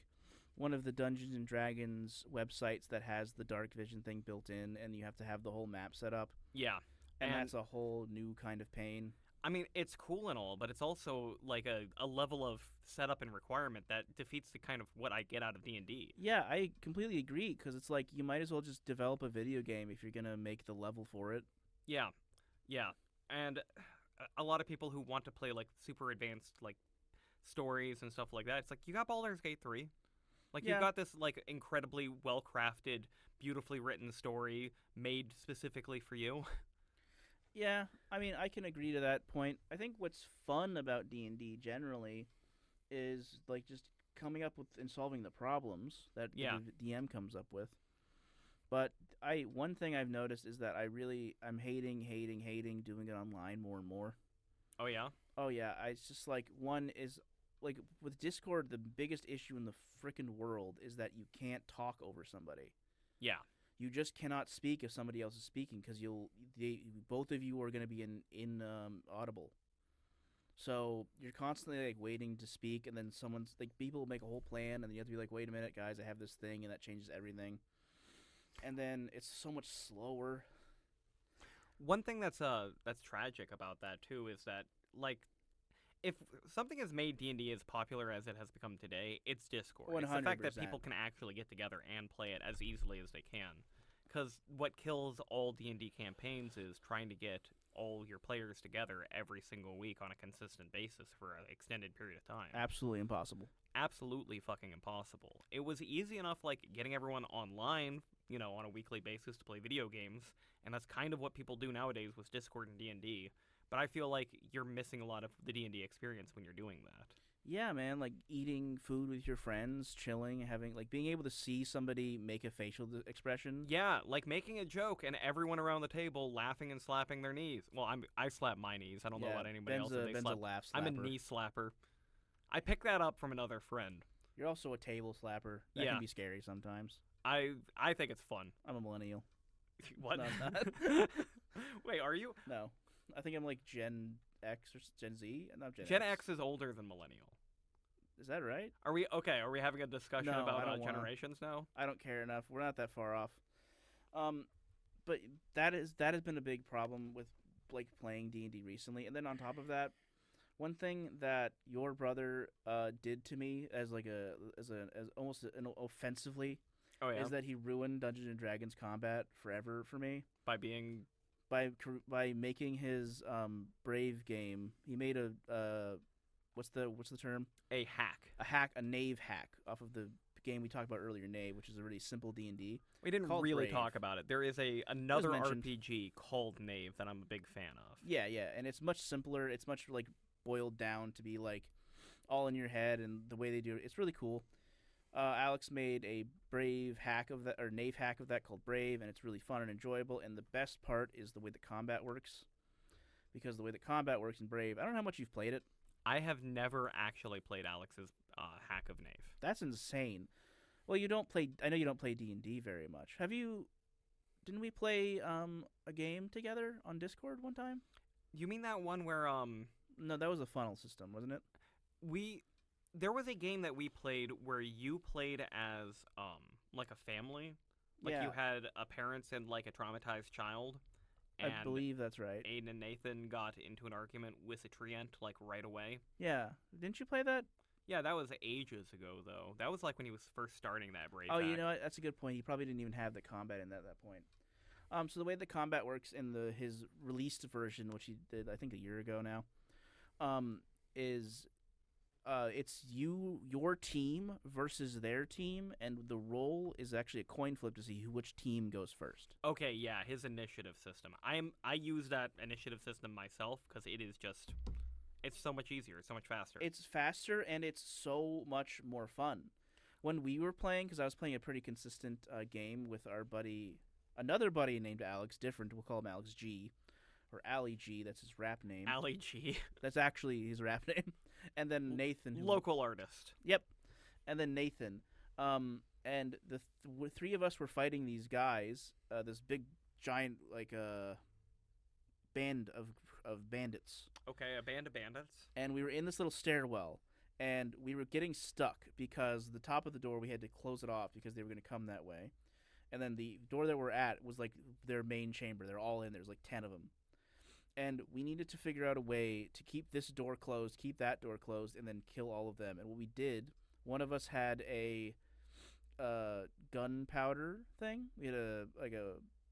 one of the Dungeons and Dragons websites that has the dark vision thing built in, and you have to have the whole map set up. Yeah. And that's a whole new kind of pain. I mean, it's cool and all, but it's also like a level of setup and requirement that defeats the kind of what I get out of D&D. Yeah, I completely agree, because it's like you might as well just develop a video game if you're going to make the level for it. Yeah. Yeah. And a lot of people who want to play like super advanced like stories and stuff like that, it's like you got Baldur's Gate 3. Like Yeah. you've got this like incredibly well-crafted, beautifully written story made specifically for you. Yeah, I mean, I can agree to that point. I think what's fun about D&D generally is like just coming up with and solving the problems that Yeah. the DM comes up with. But one thing I've noticed is that I'm hating doing it online more and more. Oh yeah. Oh yeah, it's just like one is like with Discord, the biggest issue in the frickin' world is that you can't talk over somebody. Yeah. You just cannot speak if somebody else is speaking because both of you are going to be in audible. So you're constantly like waiting to speak, and then someone's like people will make a whole plan, and you have to be like, wait a minute, guys, I have this thing, and that changes everything. And then it's so much slower. One thing that's tragic about that too is that like if something has made D&D as popular as it has become today, it's Discord. It's the fact that 100%. people can actually get together and play it as easily as they can. Because what kills all D&D campaigns is trying to get all your players together every single week on a consistent basis for an extended period of time. Absolutely impossible. Absolutely fucking impossible. It was easy enough, like, getting everyone online, you know, on a weekly basis to play video games, and that's kind of what people do nowadays with Discord and D&D. But I feel like you're missing a lot of the D&D experience when you're doing that. Yeah, man, like eating food with your friends, chilling, having like being able to see somebody make a facial expression. Yeah, like making a joke and everyone around the table laughing and slapping their knees. Well, I slap my knees. I don't know about anybody else. Ben's a laugh slapper. I'm a knee slapper. I picked that up from another friend. You're also a table slapper. That Yeah. can be scary sometimes. I think it's fun. I'm a millennial. What? No, I'm not. Wait, are you? No, I think I'm like Gen X or Gen Z. Not Gen Gen X is older than millennial. Is that right? Are we okay? Are we having a discussion No, I about don't wanna. generations now? I don't care enough. We're not that far off. But that has been a big problem with like playing D&D recently. And then on top of that, one thing that your brother did to me as like as almost offensively Oh yeah. is that he ruined Dungeons and Dragons combat forever for me By being by making his Brave game. He made a what's the term? a hack. A knave hack off of the game we talked about earlier, Knave, which is a really simple D&D. We didn't called really Brave. talk about it. There is another mentioned. RPG called Knave that I'm a big fan of. Yeah, and it's much simpler. It's much like boiled down to be like all in your head, and the way they do it, it's really cool. Alex made a Brave hack of that, or Knave hack of that called Brave, and it's really fun and enjoyable. And the best part is the way the combat works, because the way the combat works in Brave, I don't know how much you've played it. I have never actually played Alex's hack of Knave. That's insane. Well, you don't play. I know you don't play D&D very much. Have you? Didn't we play a game together on Discord one time? You mean that one where No, that was a funnel system, wasn't it? there was a game that we played where you played as like a family, like Yeah. you had a parents and like a traumatized child. And I believe that's right. Aiden and Nathan got into an argument with a treant like right away. Yeah. Didn't you play that? Yeah, that was ages ago though. That was like when he was first starting that Brave Oh, hack. you know what? That's a good point. He probably didn't even have the combat in that at that point. So the way the combat works in his released version, which he did I think a year ago now, is it's your team versus their team, and the roll is actually a coin flip to see which team goes first. Okay, yeah, his initiative system. I use that initiative system myself because it's so much easier, so much faster. It's faster and it's so much more fun. When we were playing, because I was playing a pretty consistent game with another buddy named Alex, different, we'll call him Alex G, or Ali G, that's his rap name. Ali G. That's actually his rap name. And then Nathan. Local artist. Yep. And then Nathan. And the three of us were fighting these guys, this big, giant, band of bandits. Okay, a band of bandits. And we were in this little stairwell, and we were getting stuck because the top of the door, we had to close it off because they were going to come that way. And then the door that we're at was like their main chamber. They're all in. There's like 10 of them. And we needed to figure out a way to keep this door closed, keep that door closed, and then kill all of them. And what we did, one of us had a gunpowder thing. We had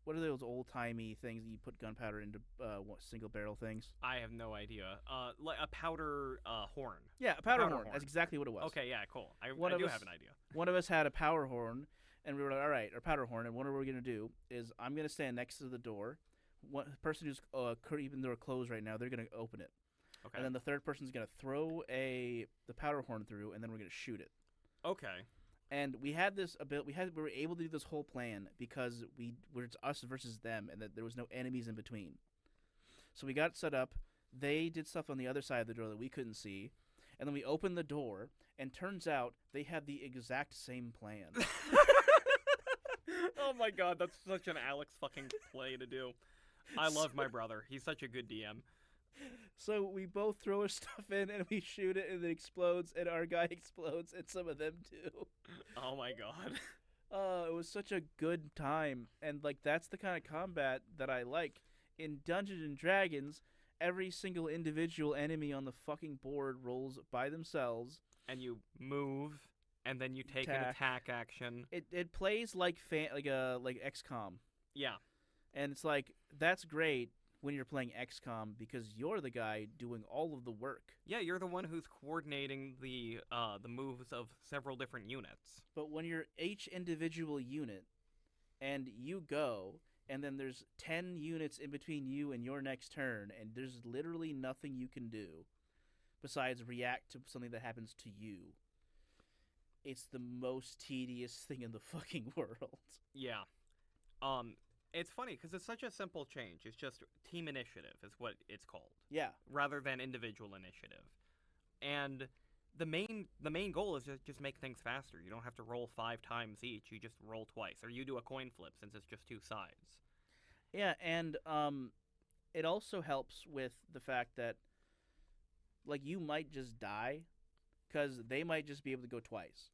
what are those old-timey things that you put gunpowder into single barrel things? I have no idea. Like a powder horn. Yeah, a powder horn. That's exactly what it was. Okay, yeah, cool. I do have an idea. One of us had a power horn, and we were like, all right, our powder horn, and what we're going to do is I'm going to stand next to the door. One person who's keeping the door closed right now, they're going to open it. Okay. And then the third person's going to throw the powder horn through, and then we're going to shoot it. Okay. And we had this ability. We were able to do this whole plan because it's us versus them, and that there was no enemies in between. So we got set up. They did stuff on the other side of the door that we couldn't see, and then we opened the door, and turns out they had the exact same plan. Oh my god, that's such an Alex fucking play to do. I love my brother. He's such a good DM. So we both throw our stuff in and we shoot it and it explodes and our guy explodes and some of them too. Oh my god. It was such a good time, and that's the kind of combat that I like. In Dungeons and Dragons, every single individual enemy on the fucking board rolls by themselves. And you move, and then you take an attack action. It plays like XCOM. Yeah. And it's that's great when you're playing XCOM because you're the guy doing all of the work. Yeah, you're the one who's coordinating the moves of several different units. But when you're each individual unit and you go, and then there's 10 units in between you and your next turn, and there's literally nothing you can do besides react to something that happens to you. It's the most tedious thing in the fucking world. Yeah. It's funny because it's such a simple change. It's just team initiative is what it's called. Yeah. Rather than individual initiative. And the main goal is just make things faster. You don't have to roll 5 times each. You just roll twice. Or you do a coin flip since it's just 2 sides. Yeah, and it also helps with the fact that you might just die because they might just be able to go twice.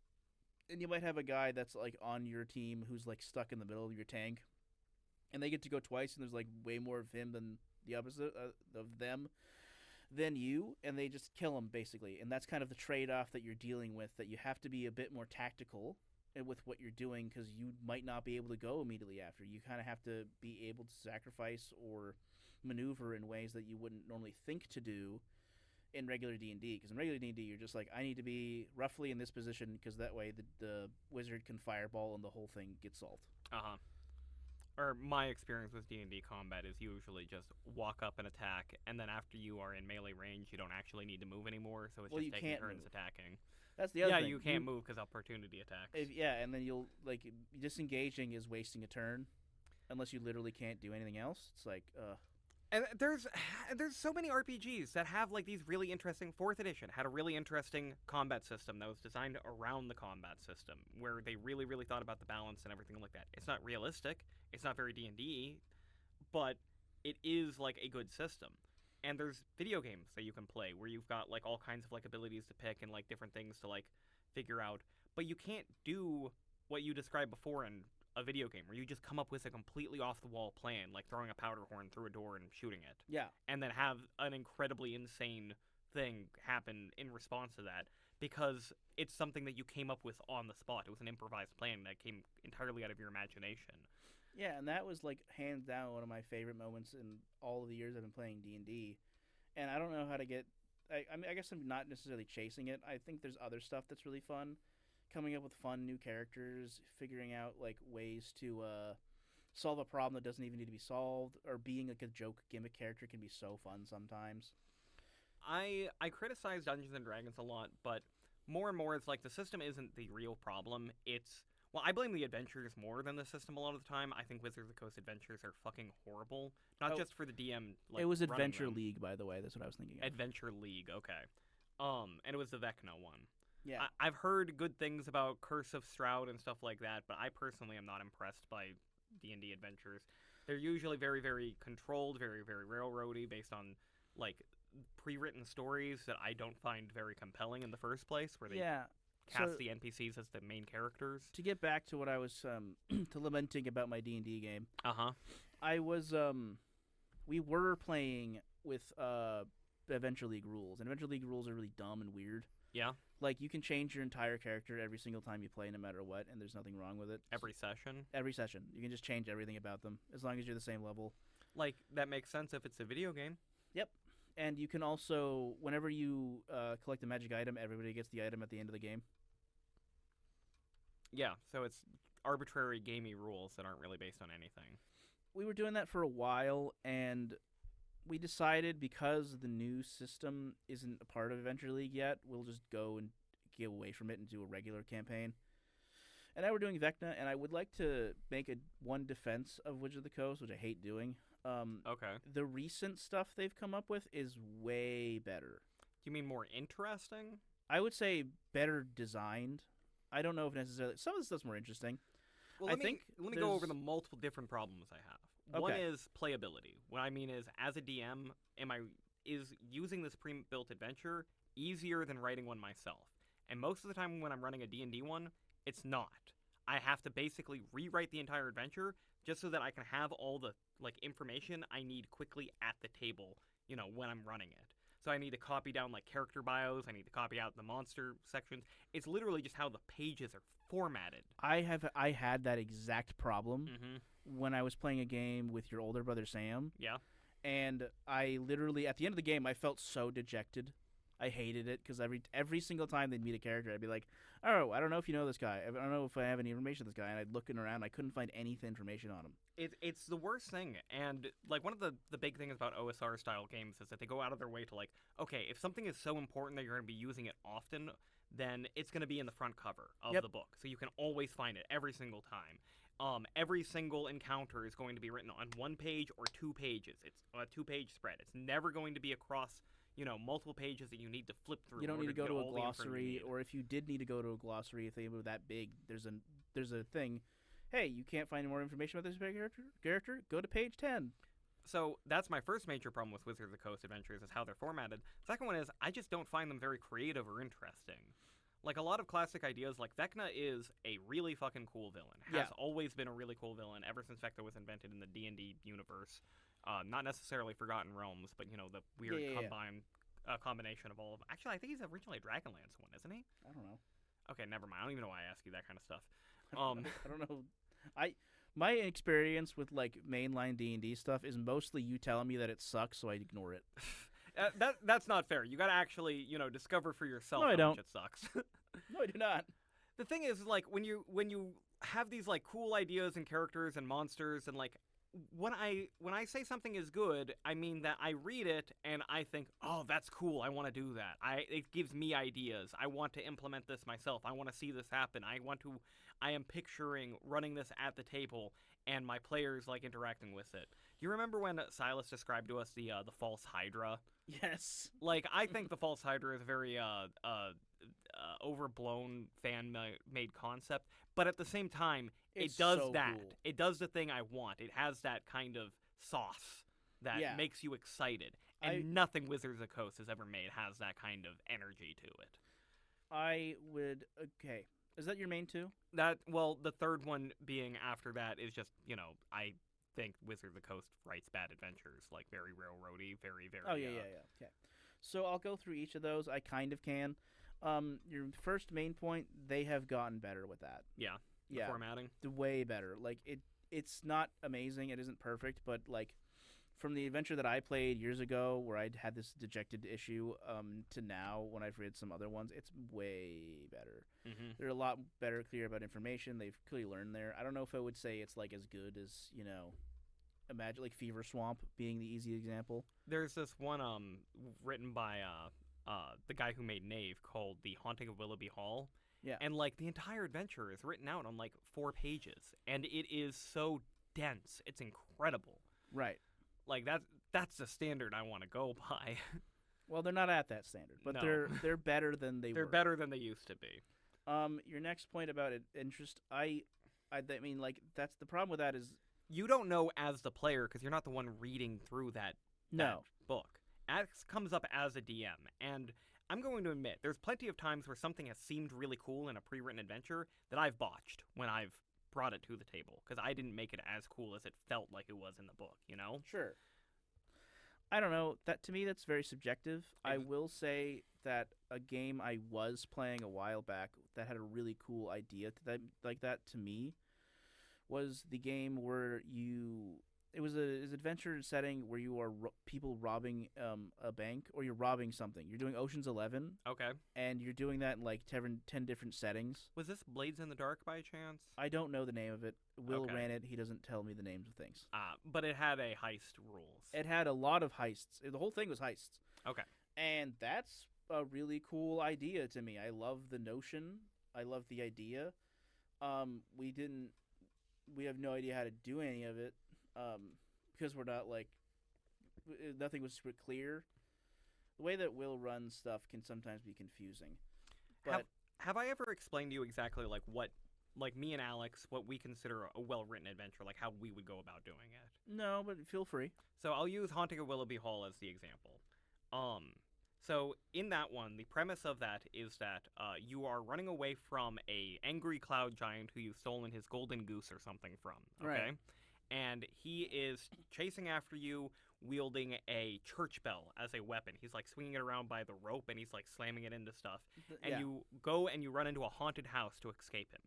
And you might have a guy that's on your team who's stuck in the middle of your tank. And they get to go twice, and there's way more of him than the opposite of them than you, and they just kill him basically. And that's kind of the trade-off that you're dealing with. That you have to be a bit more tactical with what you're doing because you might not be able to go immediately after. You kind of have to be able to sacrifice or maneuver in ways that you wouldn't normally think to do in regular D&D. Because in regular D&D, you're just I need to be roughly in this position because that way the wizard can fireball and the whole thing gets solved. Uh-huh. Or my experience with D&D combat is usually just walk up and attack, and then after you are in melee range, you don't actually need to move anymore, so it's just taking turns attacking. That's the other thing. Yeah, you can't move because opportunity attacks. And then you'll, disengaging is wasting a turn, unless you literally can't do anything else. It's And there's so many RPGs that have these really interesting. 4th edition had a really interesting combat system that was designed around the combat system, where they really, really thought about the balance and everything like that. It's not realistic. It's not very D&D, but it is a good system. And there's video games that you can play where you've got all kinds of abilities to pick and different things to figure out. But you can't do what you described before in a video game where you just come up with a completely off-the-wall plan, like throwing a powder horn through a door and shooting it. Yeah. And then have an incredibly insane thing happen in response to that, because it's something that you came up with on the spot. It was an improvised plan that came entirely out of your imagination. Yeah, and that was hands down one of my favorite moments in all of the years I've been playing D&D. And I don't know how to get I mean, I guess I'm not necessarily chasing it. I think there's other stuff that's really fun, coming up with fun new characters, figuring out like ways to solve a problem that doesn't even need to be solved, or being like a joke gimmick character can be so fun sometimes. I criticize Dungeons and Dragons a lot, but more and more it's like the system isn't the real problem. It's well, I blame the adventures more than the system a lot of the time. I think Wizards of the Coast adventures are fucking horrible. Not Oh, just for the DM. Like, it was running Adventure them. League, by the way. That's what I was thinking of. Adventure League, okay. And it was the Vecna one. Yeah. I've heard good things about Curse of Strahd and stuff like that, but I personally am not impressed by D&D adventures. They're usually very, very controlled, very, very railroady, based on like pre-written stories that I don't find very compelling in the first place, where they Yeah. cast So the NPCs as the main characters. to get back to what I was to lamenting about my D&D game, Uh-huh. I was we were playing with Adventure League rules, and Adventure League rules are really dumb and weird. Yeah. Like, you can change your entire character every single time you play, no matter what, and there's nothing wrong with it. Every session. Every session. You can just change everything about them, as long as you're the same level. Like, that makes sense if it's a video game. And you can also, whenever you collect a magic item, everybody gets the item at the end of the game. Yeah, so it's arbitrary gamey rules that aren't really based on anything. We were doing that for a while, and we decided because the new system isn't a part of Adventure League yet, we'll just go and get away from it and do a regular campaign. And now we're doing Vecna, and I would like to make one defense of Wizards of the Coast, which I hate doing. Okay. The recent stuff they've come up with is way better. You mean more interesting? I would say better designed. I don't know if necessarily some of the stuff's more interesting. Well, I let me think let me go over there's- the multiple different problems I have. One Okay. is playability. What I mean is, as a DM, is using this pre-built adventure easier than writing one myself? And most of the time when I'm running a D&D one, it's not. I have to basically rewrite the entire adventure just so that I can have all the like information I need quickly at the table, when I'm running it. So I need to copy down like character bios, I need to copy out the monster sections. It's literally just how the pages are formatted. I had that exact problem Mm-hmm. when I was playing a game with your older brother Sam, Yeah. and I literally at the end of the game I felt so dejected. I hated it because every single time they'd meet a character, I'd be like, "Oh, I don't know if you know this guy. I don't know if I have any information on this guy." And I'd looking around, I couldn't find any information on him. It's the worst thing, and like one of the big things about OSR style games is that they go out of their way to like, okay, if something is so important that you're going to be using it often, then it's going to be in the front cover of Yep. the book, so you can always find it every single time. Every single encounter is going to be written on one page or 2 pages. It's a 2-page spread. It's never going to be across multiple pages that you need to flip through. You don't in need to order go get to a all the information you glossary, need. or if you did need to go to a glossary, if they were that big, there's a thing. Hey, you can't find more information about this character? Go to page 10. So that's my first major problem with Wizards of the Coast adventures is how they're formatted. Second one is I just don't find them very creative or interesting. Like a lot of classic ideas, like Vecna is a really fucking cool villain. Has Yeah. always been a really cool villain ever since Vecna was invented in the D&D universe. Not necessarily Forgotten Realms, but the weird Yeah. combination of all of them. Actually, I think he's originally a Dragonlance one, isn't he? I don't know. Okay, never mind. I don't even know why I ask you that kind of stuff. I don't know. My experience with like mainline D&D stuff is mostly you telling me that it sucks, so I ignore it. That's not fair. You gotta actually, discover for yourself No, I how don't. much it sucks. No, I do not. The thing is, like, when you have these like cool ideas and characters and monsters and like when I say something is good, I mean that I read it and I think, oh, that's cool. I want to do that. It gives me ideas. I want to implement this myself. I want to see this happen. I am picturing running this at the table and my players like interacting with it. Do you remember when Silas described to us the false Hydra? Yes. Like, I think the false Hydra is a very overblown fan-made concept, but at the same time, It's it does so that. cool. It does the thing I want. It has that kind of sauce that Yeah. makes you excited, and nothing Wizards of the Coast has ever made has that kind of energy to it. I would. Okay. Is that your main two? The third one being after that is just, I think Wizards of the Coast writes bad adventures, like very railroady, very, very... Oh, yeah. Okay. So I'll go through each of those. I kind of can. Your first main point, they have gotten better with that. Yeah, the Yeah. formatting. Way better. Like, it's not amazing. It isn't perfect, but, like, from the adventure that I played years ago, where I had this dejected issue, to now when I've read some other ones, it's way better. Mm-hmm. They're a lot better, clear about information. They've clearly learned there. I don't know if I would say it's like as good as imagine like Fever Swamp being the easy example. There's this one written by the guy who made Knave called The Haunting of Willoughby Hall. Yeah. And like the entire adventure is written out on like 4 pages, and it is so dense. It's incredible. Right. Like that's the standard I want to go by. Well, they're not at that standard, but No. they're better than they They're were. better than they used to be. Your next point about interest, I mean, like that's the problem with that is You don't know as the player because you're not the one reading through that book. X comes up as a DM, and I'm going to admit there's plenty of times where something has seemed really cool in a pre-written adventure that I've botched when I've brought it to the table because I didn't make it as cool as it felt like it was in the book, you know? Sure. I don't know. That to me, that's very subjective. I will say that a game I was playing a while back that had a really cool idea like that to me was the game where it was an adventure setting where you are people robbing a bank, or you're robbing something. You're doing Ocean's 11. Okay. And you're doing that in like 10 different settings. Was this Blades in the Dark by chance? I don't know the name of it. Will Okay. ran it. He doesn't tell me the names of things. But it had a heist rules. It had a lot of heists. The whole thing was heists. Okay. And that's a really cool idea to me. I love the notion. I love the idea. We have no idea how to do any of it. Because we're not like, nothing was super clear. The way that Will runs stuff can sometimes be confusing. But Have I ever explained to you exactly like what, like me and Alex, what we consider a well-written adventure, like how we would go about doing it? no, but feel free. So I'll use Haunting of Willoughby Hall as the example. So in that one, the premise of that is that you are running away from a angry cloud giant who you've stolen his golden goose or something from. Okay. Right. And he is chasing after you, wielding a church bell as a weapon. He's like swinging it around by the rope, and he's like slamming it into stuff. And you go and you run into a haunted house to escape him.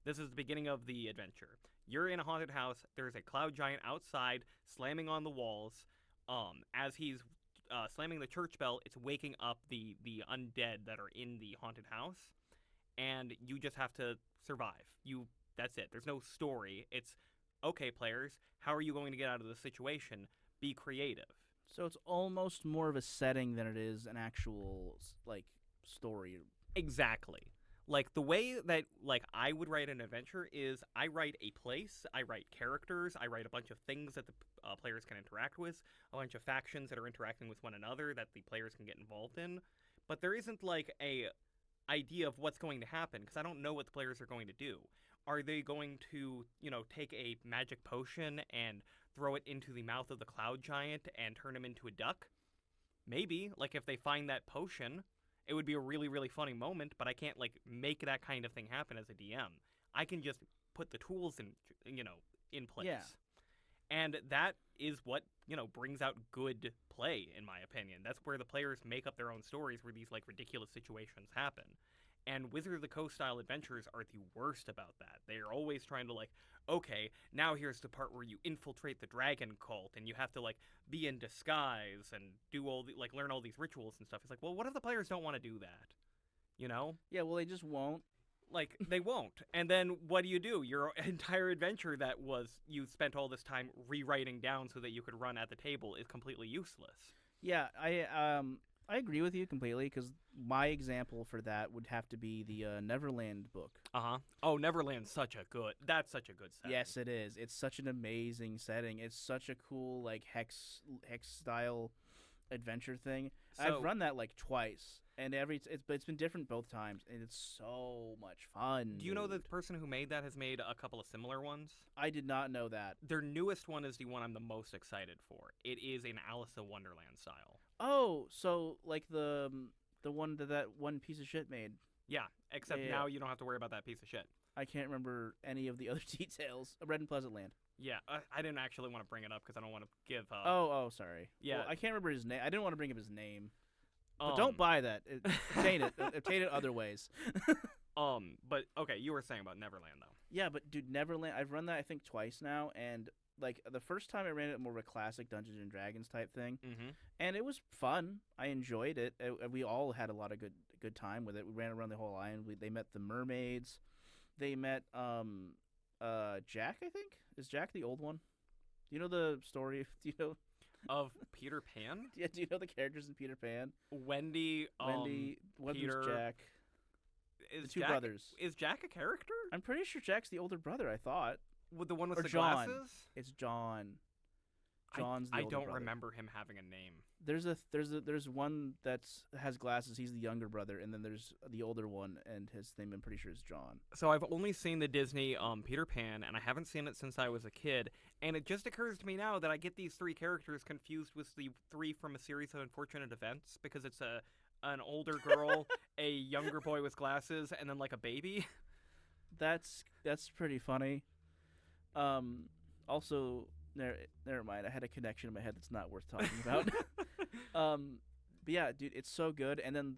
This is the beginning of the adventure. You're in a haunted house. There's a cloud giant outside slamming on the walls. As he's slamming the church bell, it's waking up the undead that are in the haunted house, and you just have to survive. That's it. There's no story. It's okay, players, how are you going to get out of this situation? Be creative. So it's almost more of a setting than it is an actual like story. Exactly. Like the way that like I would write an adventure is I write a place, I write characters, I write a bunch of things that the players can interact with, a bunch of factions that are interacting with one another that the players can get involved in. But there isn't like a idea of what's going to happen because I don't know what the players are going to do. Are they going to, take a magic potion and throw it into the mouth of the cloud giant and turn him into a duck? Maybe. Like, if they find that potion, it would be a really, really funny moment, but I can't, like, make that kind of thing happen as a DM. I can just put the tools in place. Yeah. And that is what, brings out good play, in my opinion. That's where the players make up their own stories where these, like, ridiculous situations happen. And Wizard of the Coast style adventures are the worst about that. They're always trying to okay, now here's the part where you infiltrate the dragon cult and you have to be in disguise and do learn all these rituals and stuff. It's like, well, what if the players don't want to do that? Yeah, well, they just won't. They won't. And then what do? Your entire adventure that you spent all this time rewriting down so that you could run at the table is completely useless. Yeah, I agree with you completely, because my example for that would have to be the Neverland book. Uh-huh. Oh, Neverland's that's such a good setting. Yes, it is. It's such an amazing setting. It's such a cool, hex style adventure thing. So, I've run that twice, and it's been different both times, and it's so much fun. Do you know that the person who made that has made a couple of similar ones? I did not know that. Their newest one is the one I'm the most excited for. It is in Alice in Wonderland style. Oh, so the one that one piece of shit made. Yeah, except now you don't have to worry about that piece of shit. I can't remember any of the other details. Red in Pleasant Land. Yeah, I didn't actually want to bring it up because I don't want to give... sorry. Yeah. Well, I can't remember his name. I didn't want to bring up his name. But don't buy that. Obtain it. Obtain it other ways. But, okay, you were saying about Neverland, though. Yeah, but, dude, Neverland, I've run that, I think, twice now, and, like the first time I ran it more of a classic Dungeons and Dragons type thing, Mm-hmm. and it was fun. I enjoyed it. We all had a lot of good time with it. We ran around the whole island. They met the mermaids. They met Jack. I think is Jack the old one. Do you know the story? Do you know? Of Peter Pan, Yeah. Do you know the characters in Peter Pan? Wendy, Wendy. What was Peter, Jack? is The two Jack, brothers. Is Jack a character? I'm pretty sure Jack's the older brother. I thought With the one with Or the John. glasses? it's John. John's the I older don't brother. remember him having a name. There's one that's has glasses. He's the younger brother, and then there's the older one, and his name I'm pretty sure is John. So I've only seen the Disney Peter Pan, and I haven't seen it since I was a kid. And it just occurs to me now that I get these three characters confused with the three from a series of unfortunate events because it's an older girl, a younger boy with glasses, and then like a baby. That's pretty funny. Also, never mind. I had a connection in my head that's not worth talking about. But yeah, dude, it's so good. And then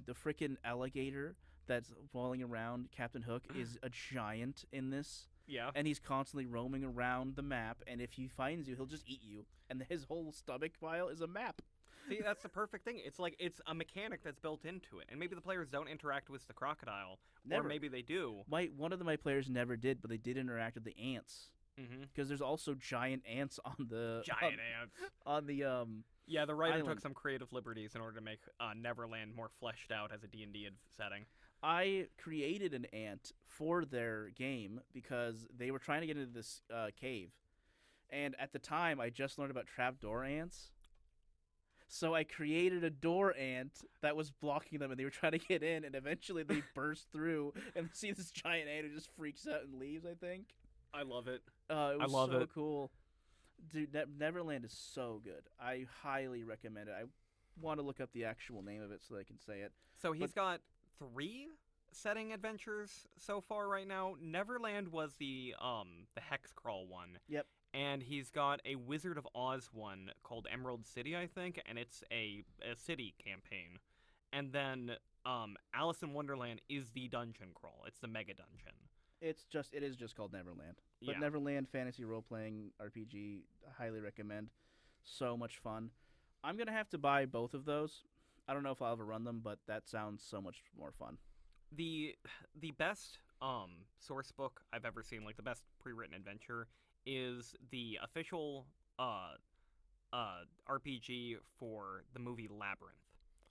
the freaking alligator that's falling around Captain Hook is a giant in this. Yeah. And he's constantly roaming around the map, and if he finds you, he'll just eat you. And his whole stomach file is a map. See, that's the perfect thing. It's like it's a mechanic that's built into it, and maybe the players don't interact with the crocodile, Never. or maybe they do. One of my players never did, but they did interact with the ants. Mm-hmm. Because there's also giant ants on the Giant ants. on the Yeah, the writer island. took some creative liberties in order to make Neverland more fleshed out as a D&D setting. I created an ant for their game because they were trying to get into this cave. And at the time, I just learned about trapdoor ants. So I created a door ant that was blocking them, and they were trying to get in, and eventually they burst through and see this giant ant who just freaks out and leaves, I think. I love it. It was love so it. cool. Dude, Neverland is so good. I highly recommend it. I want to look up the actual name of it so I can say it. So he's got 3 setting adventures so far right now. Neverland was the hex crawl one. Yep. And he's got a Wizard of Oz one called Emerald City, I think, and it's a city campaign. And then Alice in Wonderland is the dungeon crawl. It's the mega dungeon. It is just called Neverland. But Yeah. Neverland fantasy role playing RPG, highly recommend. So much fun. I'm gonna have to buy both of those. I don't know if I'll ever run them, but that sounds so much more fun. The best source book I've ever seen, like the best pre-written adventure, is the official RPG for the movie Labyrinth.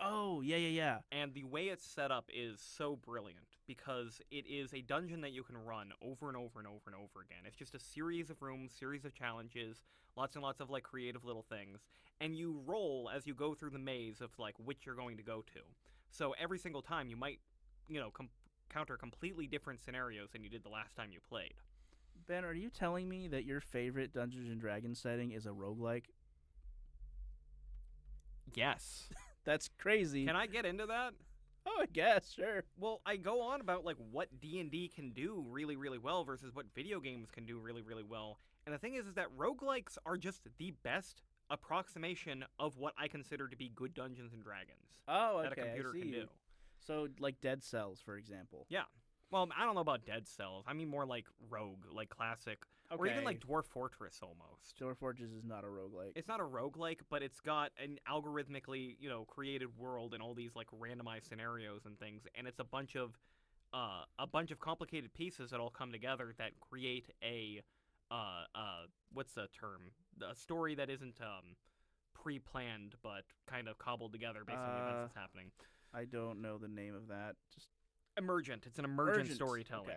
Oh, yeah. And the way it's set up is so brilliant because it is a dungeon that you can run over and over and over and over again. It's just a series of rooms, series of challenges, lots and lots of like creative little things, and you roll as you go through the maze of like which you're going to go to. So every single time you might, counter completely different scenarios than you did the last time you played. Ben, are you telling me that your favorite Dungeons and Dragons setting is a roguelike? Yes. That's crazy. Can I get into that? Oh, I guess, sure. Well, I go on about like what D&D can do really, really well versus what video games can do really, really well. And the thing is that roguelikes are just the best approximation of what I consider to be good Dungeons and Dragons Oh, okay, that a computer I see can you. do. So, like Dead Cells, for example. Yeah. Well, I don't know about Dead Cells. I mean more like Rogue, like classic, or even like Dwarf Fortress almost. Dwarf Fortress is not a roguelike. It's not a roguelike, but it's got an algorithmically, created world and all these like randomized scenarios and things, and it's a bunch of complicated pieces that all come together that create a what's the term? A story that isn't pre-planned but kind of cobbled together based on the events that's happening. I don't know the name of that. Just Emergent. It's an emergent storytelling.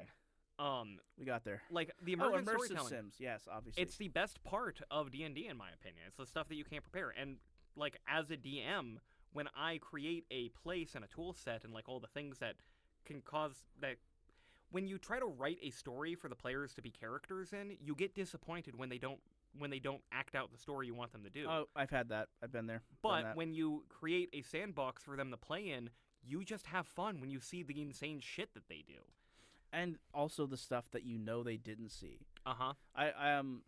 Okay. We got there. Like the emergent immersive storytelling. Sims. Yes, obviously. It's the best part of D&D in my opinion. It's the stuff that you can't prepare. And like as a DM, when I create a place and a tool set and like all the things that can cause that, when you try to write a story for the players to be characters in, you get disappointed when they don't act out the story you want them to do. Oh, I've had that. I've been there. But when you create a sandbox for them to play in, you just have fun when you see the insane shit that they do. And also the stuff that they didn't see. Uh-huh.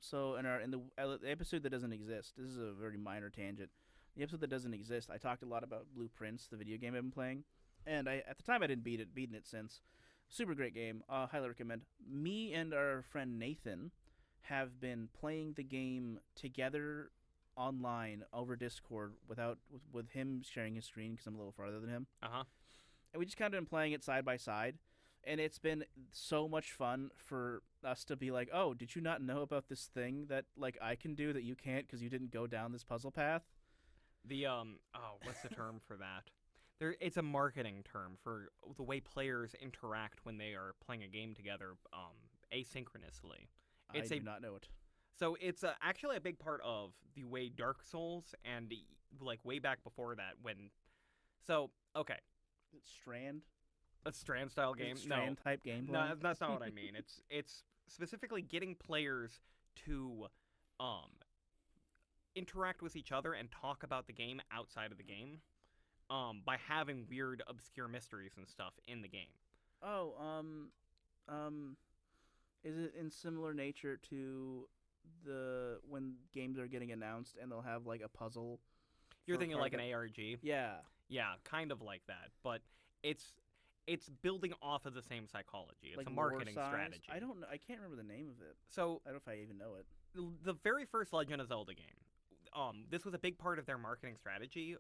So in the episode that doesn't exist, this is a very minor tangent. The episode that doesn't exist, I talked a lot about Blueprints, the video game I've been playing. And at the time I didn't beat it, beaten it since. Super great game. Highly recommend. Me and our friend Nathan have been playing the game together online over Discord with him sharing his screen because I'm a little farther than him. Uh-huh. And we just kind of been playing it side by side. And it's been so much fun for us to be like, oh, did you not know about this thing that like I can do that you can't because you didn't go down this puzzle path? What's the term for that? It's a marketing term for the way players interact when they are playing a game together, asynchronously. I do not know it. So it's actually a big part of the way Dark Souls and like way back before that okay. Is it Strand? A Strand style game? Strand type gameplay? No, that's not what I mean. It's specifically getting players to interact with each other and talk about the game outside of the game by having weird obscure mysteries and stuff in the game. Oh, is it in similar nature to when games are getting announced and they'll have like a puzzle? You're thinking like an ARG? Yeah. Yeah, kind of like that, but it's building off of the same psychology. It's like a marketing lore size? strategy. I don't know. I can't remember the name of it. So I don't know if I even know it. the very first Legend of Zelda game, this was a big part of their marketing strategy.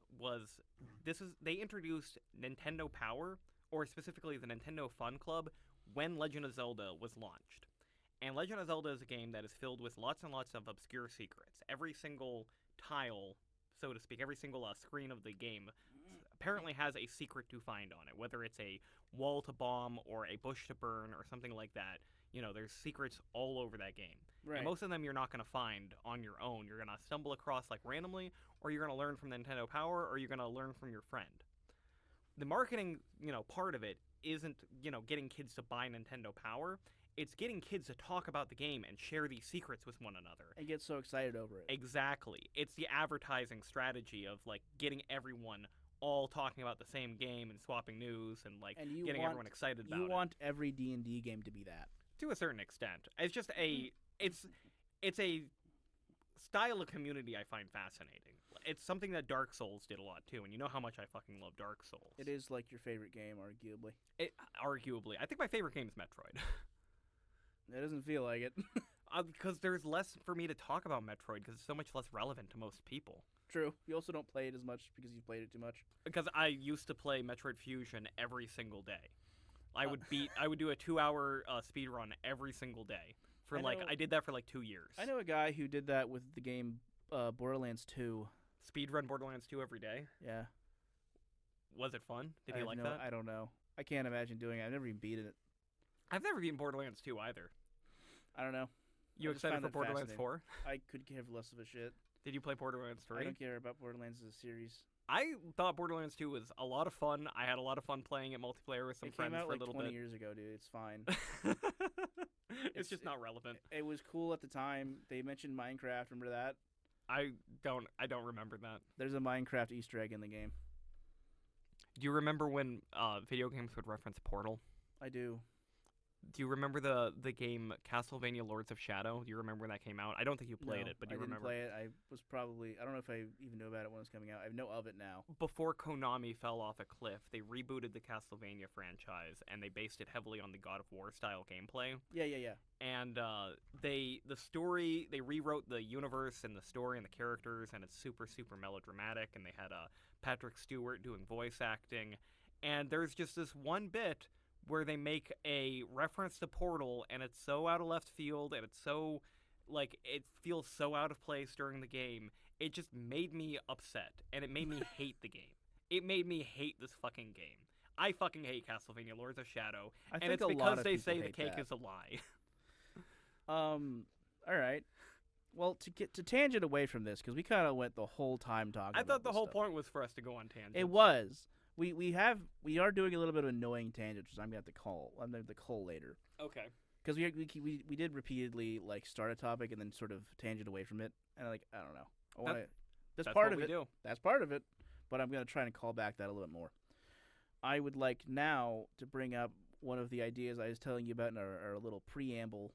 They introduced Nintendo Power, or specifically the Nintendo Fun Club, when Legend of Zelda was launched. And Legend of Zelda is a game that is filled with lots and lots of obscure secrets. Every single tile, so to speak, every single screen of the game apparently has a secret to find on it, whether it's a wall to bomb or a bush to burn or something like that. You know, there's secrets all over that game. Right. And most of them you're not going to find on your own. You're going to stumble across like randomly, or you're going to learn from Nintendo Power, or you're going to learn from your friend. The marketing, part of it isn't, getting kids to buy Nintendo Power. It's getting kids to talk about the game and share these secrets with one another. And get so excited over it. Exactly. It's the advertising strategy of like getting everyone all talking about the same game and swapping news and like getting everyone excited about it. You want every D&D game to be that. To a certain extent. It's just it's a style of community I find fascinating. It's something that Dark Souls did a lot too, and you know how much I fucking love Dark Souls. It is like your favorite game, arguably. Arguably. I think my favorite game is Metroid. It doesn't feel like it. Because there's less for me to talk about Metroid because it's so much less relevant to most people. True. You also don't play it as much because you played it too much. Because I used to play Metroid Fusion every single day. I would do a 2-hour speed run every single day. I did that for like 2 years. I know a guy who did that with the game Borderlands 2. Speed run Borderlands 2 every day? Yeah. Was it fun? Did he like that? I don't know. I can't imagine doing it. I've never even beaten it. I've never beaten Borderlands 2 either. I don't know. You excited for Borderlands 4? I could give less of a shit. Did you play Borderlands 3? I don't care about Borderlands as a series. I thought Borderlands 2 was a lot of fun. I had a lot of fun playing it multiplayer with some friends for a little bit. It came out like 20 years ago, dude. It's fine. It's just not relevant. It was cool at the time. They mentioned Minecraft. Remember that? I don't remember that. There's a Minecraft Easter egg in the game. Do you remember when video games would reference Portal? I do. Do you remember the game Castlevania Lords of Shadow? Do you remember when that came out? I don't think you played it, but do you remember? I didn't play it. I don't know if I even knew about it when it was coming out. I know of it now. Before Konami fell off a cliff, they rebooted the Castlevania franchise, and they based it heavily on the God of War style gameplay. Yeah. And they rewrote the universe and the story and the characters, and it's super, super melodramatic, and they had Patrick Stewart doing voice acting. And there's just this one bit where they make a reference to Portal, and it's so out of left field, and it's so, it feels so out of place during the game. It just made me upset, and it made me hate the game. It made me hate this fucking game. I fucking hate Castlevania Lords of Shadow, and it's because they say the cake is a lie. All right. Well, to tangent away from this, because we kind of went the whole time talking about I thought the whole stuff. point was for us to go on tangents. It was. We are doing a little bit of annoying tangents, which I'm gonna have to call. I'm gonna have to call later. Okay. Because we did repeatedly start a topic and then sort of tangent away from it, and I don't know. That's part of it. Do. That's part of it. But I'm gonna try and call back that a little bit more. I would like now to bring up one of the ideas I was telling you about in our little preamble,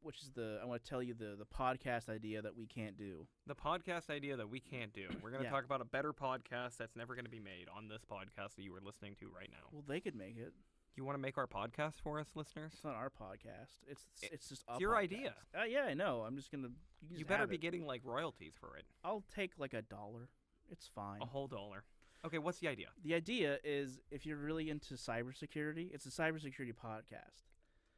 which is I want to tell you the podcast idea that we can't do. The podcast idea that we can't do. We're going to talk about a better podcast that's never going to be made on this podcast that you are listening to right now. Well, they could make it. You want to make our podcast for us, listeners? It's not our podcast. It's just a your podcast. idea. Yeah, I know. I'm just gonna. You You better be getting like royalties for it. I'll take like $1. It's fine. A whole $1. Okay, what's the idea? The idea is if you're really into cybersecurity, it's a cybersecurity podcast.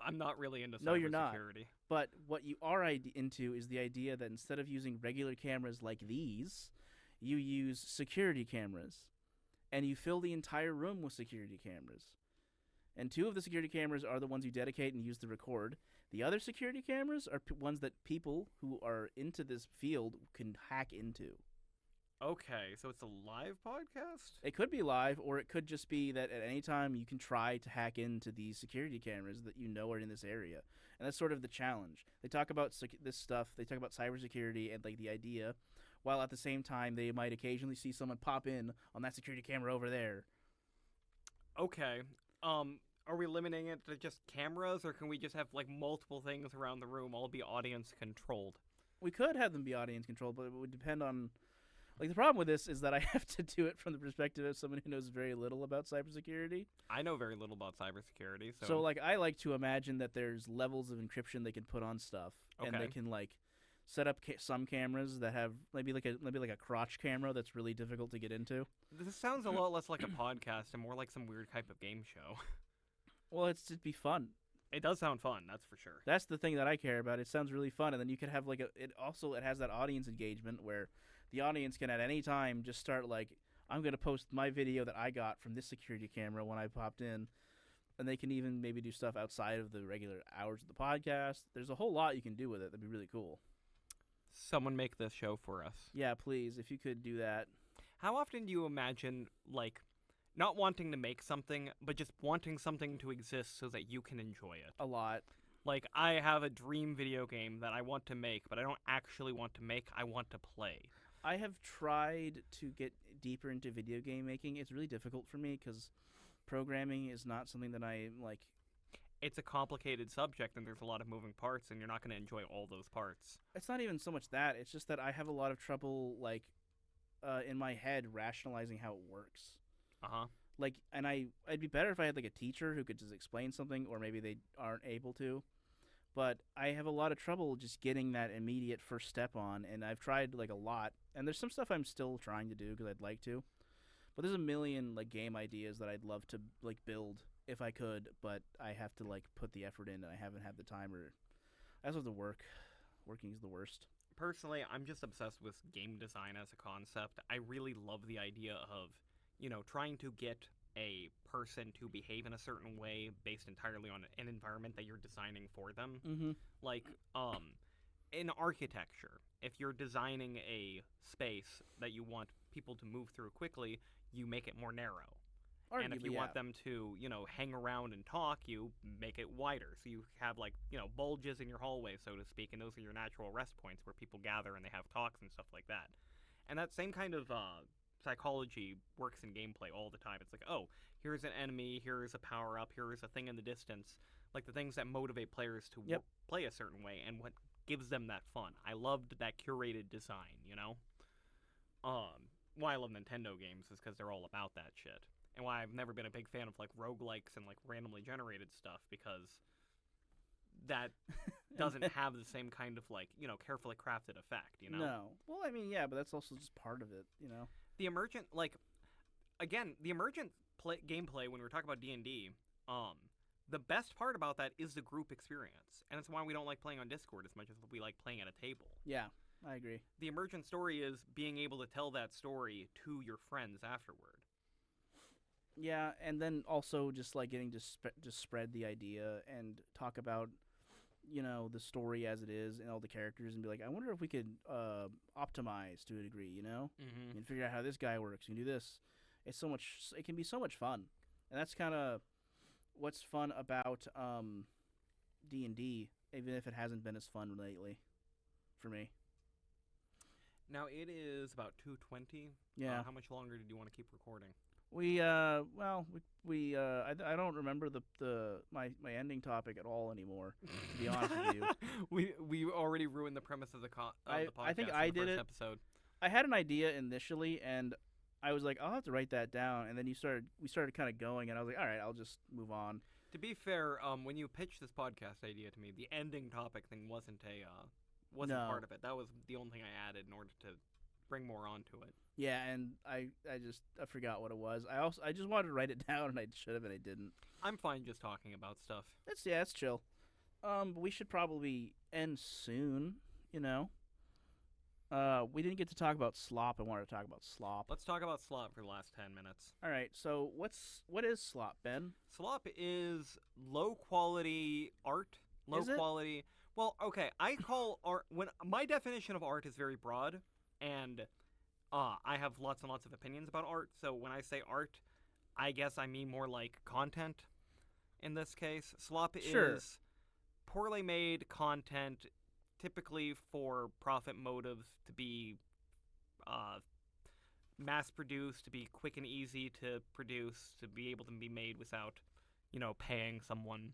I'm not really into No, you're not. cybersecurity. But what you are into is the idea that instead of using regular cameras like these, you use security cameras. And you fill the entire room with security cameras. And 2 of the security cameras are the ones you dedicate and use to record. The other security cameras are ones that people who are into this field can hack into. Okay, so it's a live podcast? It could be live, or it could just be that at any time you can try to hack into these security cameras that you know are in this area. And that's sort of the challenge. They talk about this stuff. They talk about cybersecurity and like the idea, while at the same time they might occasionally see someone pop in on that security camera over there. Okay. Are we limiting it to just cameras, or can we just have like multiple things around the room, all be audience controlled? We could have them be audience controlled, but it would depend on. Like, the problem with this is that I have to do it from the perspective of someone who knows very little about cybersecurity. I know very little about cybersecurity, So like, I like to imagine that there's levels of encryption they can put on stuff, and they can like set up some cameras that have maybe like a crotch camera that's really difficult to get into. This sounds a lot less like a podcast and more like some weird type of game show. Well, it'd be fun. It does sound fun, that's for sure. That's the thing that I care about. It sounds really fun, and then you could have like it has that audience engagement where the audience can at any time just start like, I'm going to post my video that I got from this security camera when I popped in, and they can even maybe do stuff outside of the regular hours of the podcast. There's a whole lot you can do with it. That'd be really cool. Someone make this show for us. Yeah, please, if you could do that. How often do you imagine, like, not wanting to make something, but just wanting something to exist so that you can enjoy it? A lot. Like, I have a dream video game that I want to make, but I don't actually want to make, I want to play. I have tried to get deeper into video game making. It's really difficult for me because programming is not something that I like. It's a complicated subject, and there's a lot of moving parts, and you're not going to enjoy all those parts. It's not even so much that. It's just that I have a lot of trouble, like, in my head rationalizing how it works. Uh-huh. Like, and I'd be better if I had, like, a teacher who could just explain something, or maybe they aren't able to. But I have a lot of trouble just getting that immediate first step on, and I've tried, like, a lot. And there's some stuff I'm still trying to do because I'd like to. But there's a million, like, game ideas that I'd love to, like, build if I could, but I have to, like, put the effort in, and I haven't had the time, or I also have to work. Working is the worst. Personally, I'm just obsessed with game design as a concept. I really love the idea of, you know, trying to get a person to behave in a certain way based entirely on an environment that you're designing for them. Mm-hmm. Like, in architecture, if you're designing a space that you want people to move through quickly, you make it more narrow. And if you want them to, you know, hang around and talk, you make it wider. So you have, like, you know, bulges in your hallway, so to speak, and those are your natural rest points where people gather and they have talks and stuff like that. And that same kind of psychology works in gameplay all the time. It's like, oh, here's an enemy, here's a power-up, here's a thing in the distance. Like the things that motivate players to play a certain way and what gives them that fun. I loved that curated design, you know? Why I love Nintendo games is because they're all about that shit. And why I've never been a big fan of, like, roguelikes and, like, randomly generated stuff, because that doesn't have the same kind of, like, you know, carefully crafted effect, you know? No. Well, I mean, yeah, but that's also just part of it, you know? The emergent, like, again, the emergent gameplay, when we're talking about D&D, the best part about that is the group experience. And it's why we don't like playing on Discord as much as we like playing at a table. Yeah, I agree. The emergent story is being able to tell that story to your friends afterward. Yeah, and then also just like getting to just spread the idea and talk about, you know, the story as it is and all the characters, and be like, I wonder if we could optimize to a degree, you know, and figure out how this guy works and do this. It can be so much fun, and that's kind of what's fun about D&D, even if it hasn't been as fun lately, for me. Now it is about 2:20. Yeah. How much longer did you want to keep recording? I don't remember my ending topic at all anymore, to be honest with you. We already ruined the premise of the podcast. I think I did it. Episode. I had an idea initially, and I was like, I'll have to write that down, and then we started kind of going, and I was like, all right, I'll just move on. To be fair, when you pitched this podcast idea to me, the ending topic thing wasn't No. part of it. That was the only thing I added in order to bring more onto it. Yeah, and I forgot what it was. I just wanted to write it down, and I should have, and I didn't. I'm fine just talking about stuff. That's chill. But we should probably end soon. You know. We didn't get to talk about slop. I wanted to talk about slop. Let's talk about slop for the last 10 minutes. All right. So what is slop, Ben? Slop is low quality art. Low Is it? quality. Well, okay. I call art when my definition of art is very broad, and I have lots and lots of opinions about art. So when I say art, I guess I mean more like content. In this case, slop Sure. is poorly made content, typically for profit motives, to be mass produced, to be quick and easy to produce, to be able to be made without, paying someone.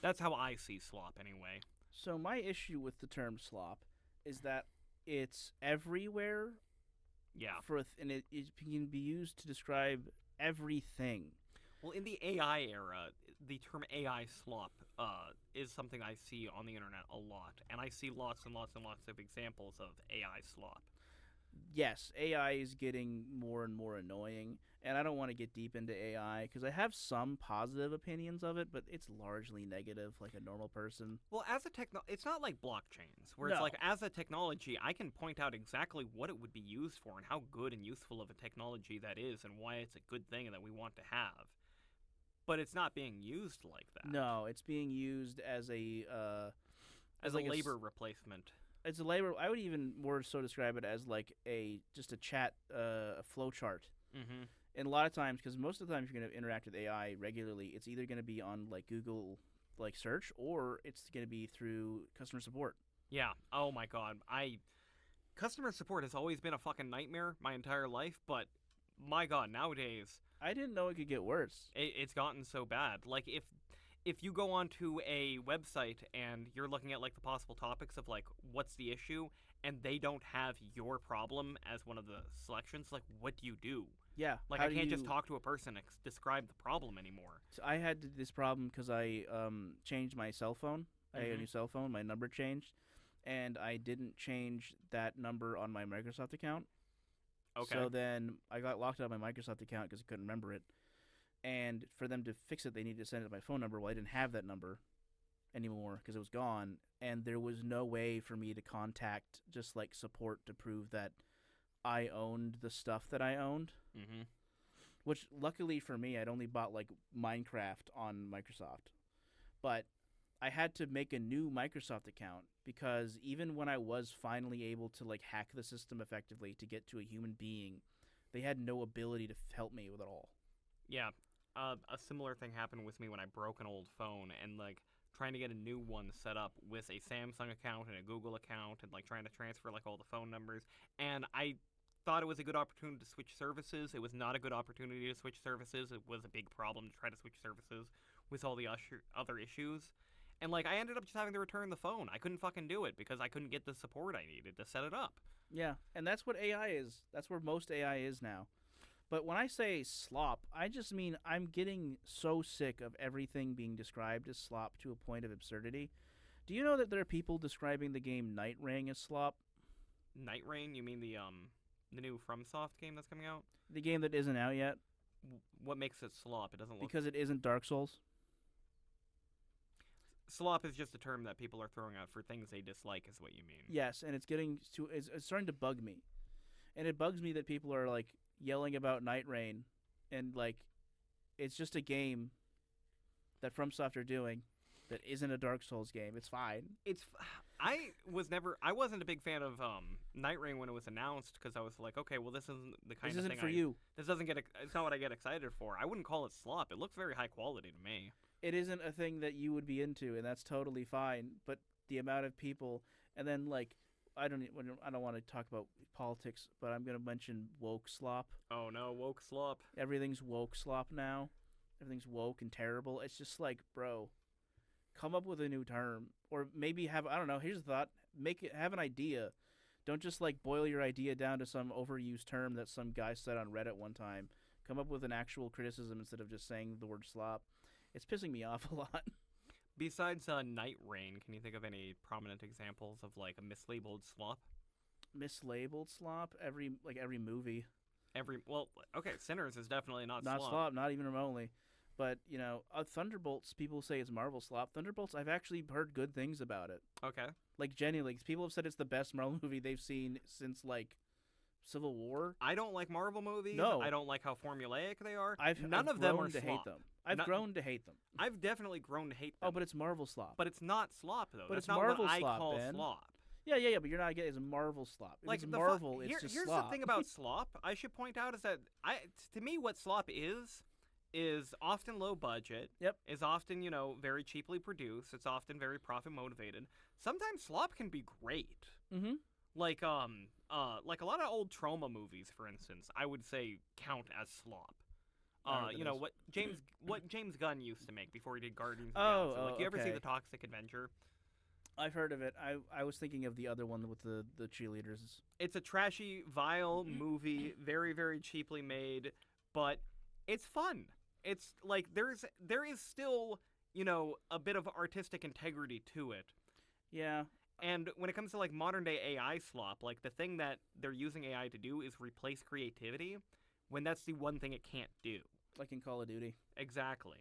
That's how I see slop, anyway. So my issue with the term slop is that it's everywhere Yeah. and it can be used to describe everything. Well, in the AI era, the term AI slop is something I see on the internet a lot, and I see lots and lots and lots of examples of AI slop. Yes, AI is getting more and more annoying, and I don't want to get deep into AI because I have some positive opinions of it, but it's largely negative, like a normal person. Well, as a it's not like blockchains, where it's No. like, as a technology, I can point out exactly what it would be used for and how good and useful of a technology that is and why it's a good thing and that we want to have. But it's not being used like that. No, it's being used as a As like a labor replacement. It's a labor. I would even more so describe it as like just a chat, a flow chart. Mm-hmm. And a lot of times, because most of the time, if you're going to interact with AI regularly, it's either going to be on like Google like search or it's going to be through customer support. Yeah. Oh my god. Customer support has always been a fucking nightmare my entire life, but my god, nowadays I didn't know it could get worse. it's gotten so bad. Like if you go onto a website and you're looking at like the possible topics of like what's the issue and they don't have your problem as one of the selections, like what do you do? Yeah, Like how I do can't just you- talk to a person and describe the problem anymore. So I had this problem because I changed my cell phone. I had a Mhm. new cell phone. My number changed, and I didn't change that number on my Microsoft account. Okay. So then I got locked out of my Microsoft account because I couldn't remember it. And for them to fix it, they needed to send it to my phone number. Well, I didn't have that number anymore because it was gone, and there was no way for me to contact just like support to prove that I owned the stuff that I owned. Mm-hmm. Which luckily for me, I'd only bought like Minecraft on Microsoft, but I had to make a new Microsoft account because even when I was finally able to like hack the system effectively to get to a human being, they had no ability to help me with it all. Yeah. A similar thing happened with me when I broke an old phone and like trying to get a new one set up with a Samsung account and a Google account and like trying to transfer like all the phone numbers, and I thought it was a good opportunity to switch services. It was not a good opportunity to switch services. It was a big problem to try to switch services with all the other issues. And like I ended up just having to return the phone. I couldn't fucking do it because I couldn't get the support I needed to set it up. Yeah, and that's what AI is. That's where most AI is now. But when I say slop, I just mean I'm getting so sick of everything being described as slop to a point of absurdity. Do you know that there are people describing the game Night Ring as slop? Night Rain? You mean the new FromSoft game that's coming out? The game that isn't out yet What makes it slop? It doesn't look. because it isn't Dark Souls. Slop is just a term that people are throwing out for things they dislike, is what you mean. Yes, and it's starting to bug me. And it bugs me that people are like yelling about Night Rain and like it's just a game that FromSoft are doing that isn't a Dark Souls game. It's fine. I wasn't a big fan of Night Rain when it was announced because I was like, okay, well this isn't the kind This of isn't thing for you. This doesn't it's not what I get excited for. I wouldn't call it slop. It looks very high quality to me. It isn't a thing that you would be into, and that's totally fine. But the amount of people, and then like, I don't want to talk about politics, but I'm gonna mention woke slop. Oh no, woke slop. Everything's woke slop now. Everything's woke and terrible. It's just like, bro, come up with a new term, or maybe have I don't know. Here's a thought: have an idea Don't just like boil your idea down to some overused term that some guy said on Reddit one time. Come up with an actual criticism instead of just saying the word slop. It's pissing me off a lot. Besides Night Rain, can you think of any prominent examples of like a mislabeled slop? Mislabeled slop every movie. Okay, Sinners is definitely not Not slop. slop, not even remotely. But Thunderbolts. People say it's Marvel slop. Thunderbolts. I've actually heard good things about it. Okay. Like genuinely, people have said it's the best Marvel movie they've seen since like Civil War. I don't like Marvel movies. No. I don't like how formulaic they are. None of them are to slop. hate them. I've grown to hate them. I've definitely grown to hate them. Oh, but it's Marvel slop. But it's not slop though. But That's it's not Marvel what I slop, call Ben. slop. Yeah, but you're not getting it's Marvel slop. If it's Marvel, it's just here's slop. the thing about slop. I should point out is that to me what slop is often low budget. Yep. Is often very cheaply produced. It's often very profit motivated. Sometimes slop can be great. Mm-hmm. Like a lot of old trauma movies, for instance, I would say count as slop. What James Gunn used to make before he did Guardians of the Galaxy. Like, you ever see okay. The Toxic Adventure? I've heard of it. I was thinking of the other one with the cheerleaders. It's a trashy, vile movie, very, very cheaply made, but it's fun. It's like there is still, a bit of artistic integrity to it. Yeah. And when it comes to like modern day AI slop, like the thing that they're using AI to do is replace creativity when that's the one thing it can't do. Like in Call of Duty. Exactly.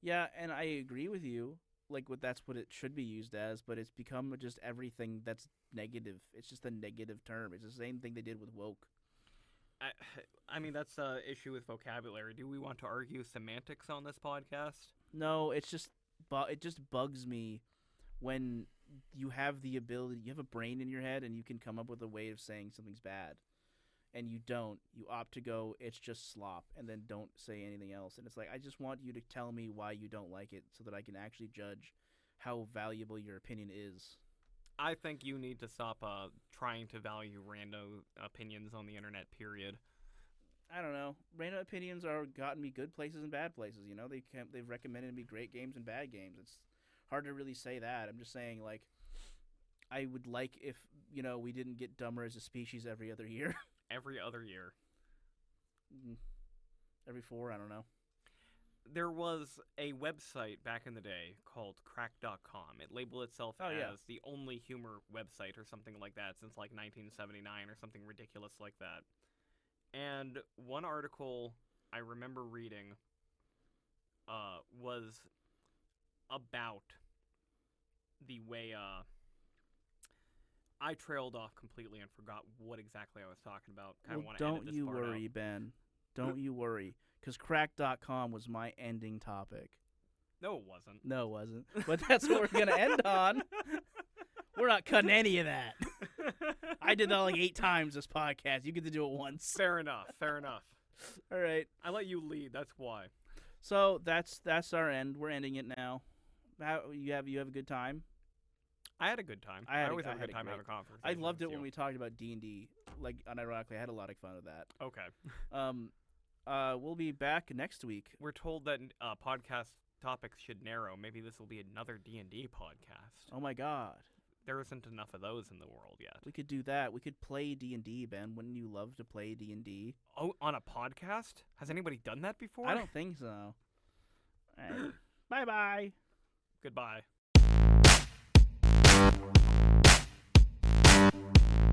Yeah, and I agree with you. Like that's what it should be used as, but it's become just everything that's negative. It's just a negative term. It's the same thing they did with woke. I mean, that's the issue with vocabulary. Do we want to argue semantics on this podcast? No, it just bugs me when you have the ability, you have a brain in your head and you can come up with a way of saying something's bad. And you don't. You opt to go, it's just slop, and then don't say anything else. And it's like, I just want you to tell me why you don't like it so that I can actually judge how valuable your opinion is. I think you need to stop trying to value random opinions on the internet, period. I don't know. Random opinions are gotten me good places and bad places. They've recommended me great games and bad games. It's hard to really say that. I'm just saying, like, I would like if, we didn't get dumber as a species every other year. Every other year. Every 4, I don't know. There was a website back in the day called crack.com. It labeled itself as the only humor website or something like that since like 1979 or something ridiculous like that. And one article I remember reading was about the way I trailed off completely and forgot what exactly I was talking about. Don't you worry, Ben. Don't you worry. Because crack.com was my ending topic. No, it wasn't. No, it wasn't. But that's what we're going to end on. We're not cutting any of that. I did that like 8 times this podcast. You get to do it once. Fair enough. All right. I let you lead. That's why. So that's our end. We're ending it now. You have a good time? I had a good time. I always have a good time having a conference. I loved it when we talked about D&D. Like, unironically, I had a lot of fun with that. Okay. We'll be back next week. We're told that podcast topics should narrow. Maybe this will be another D&D podcast. Oh my God. There isn't enough of those in the world yet. We could do that. We could play D&D, Ben. Wouldn't you love to play D&D? Oh, on a podcast? Has anybody done that before? I don't think so. All right. Bye-bye. Goodbye.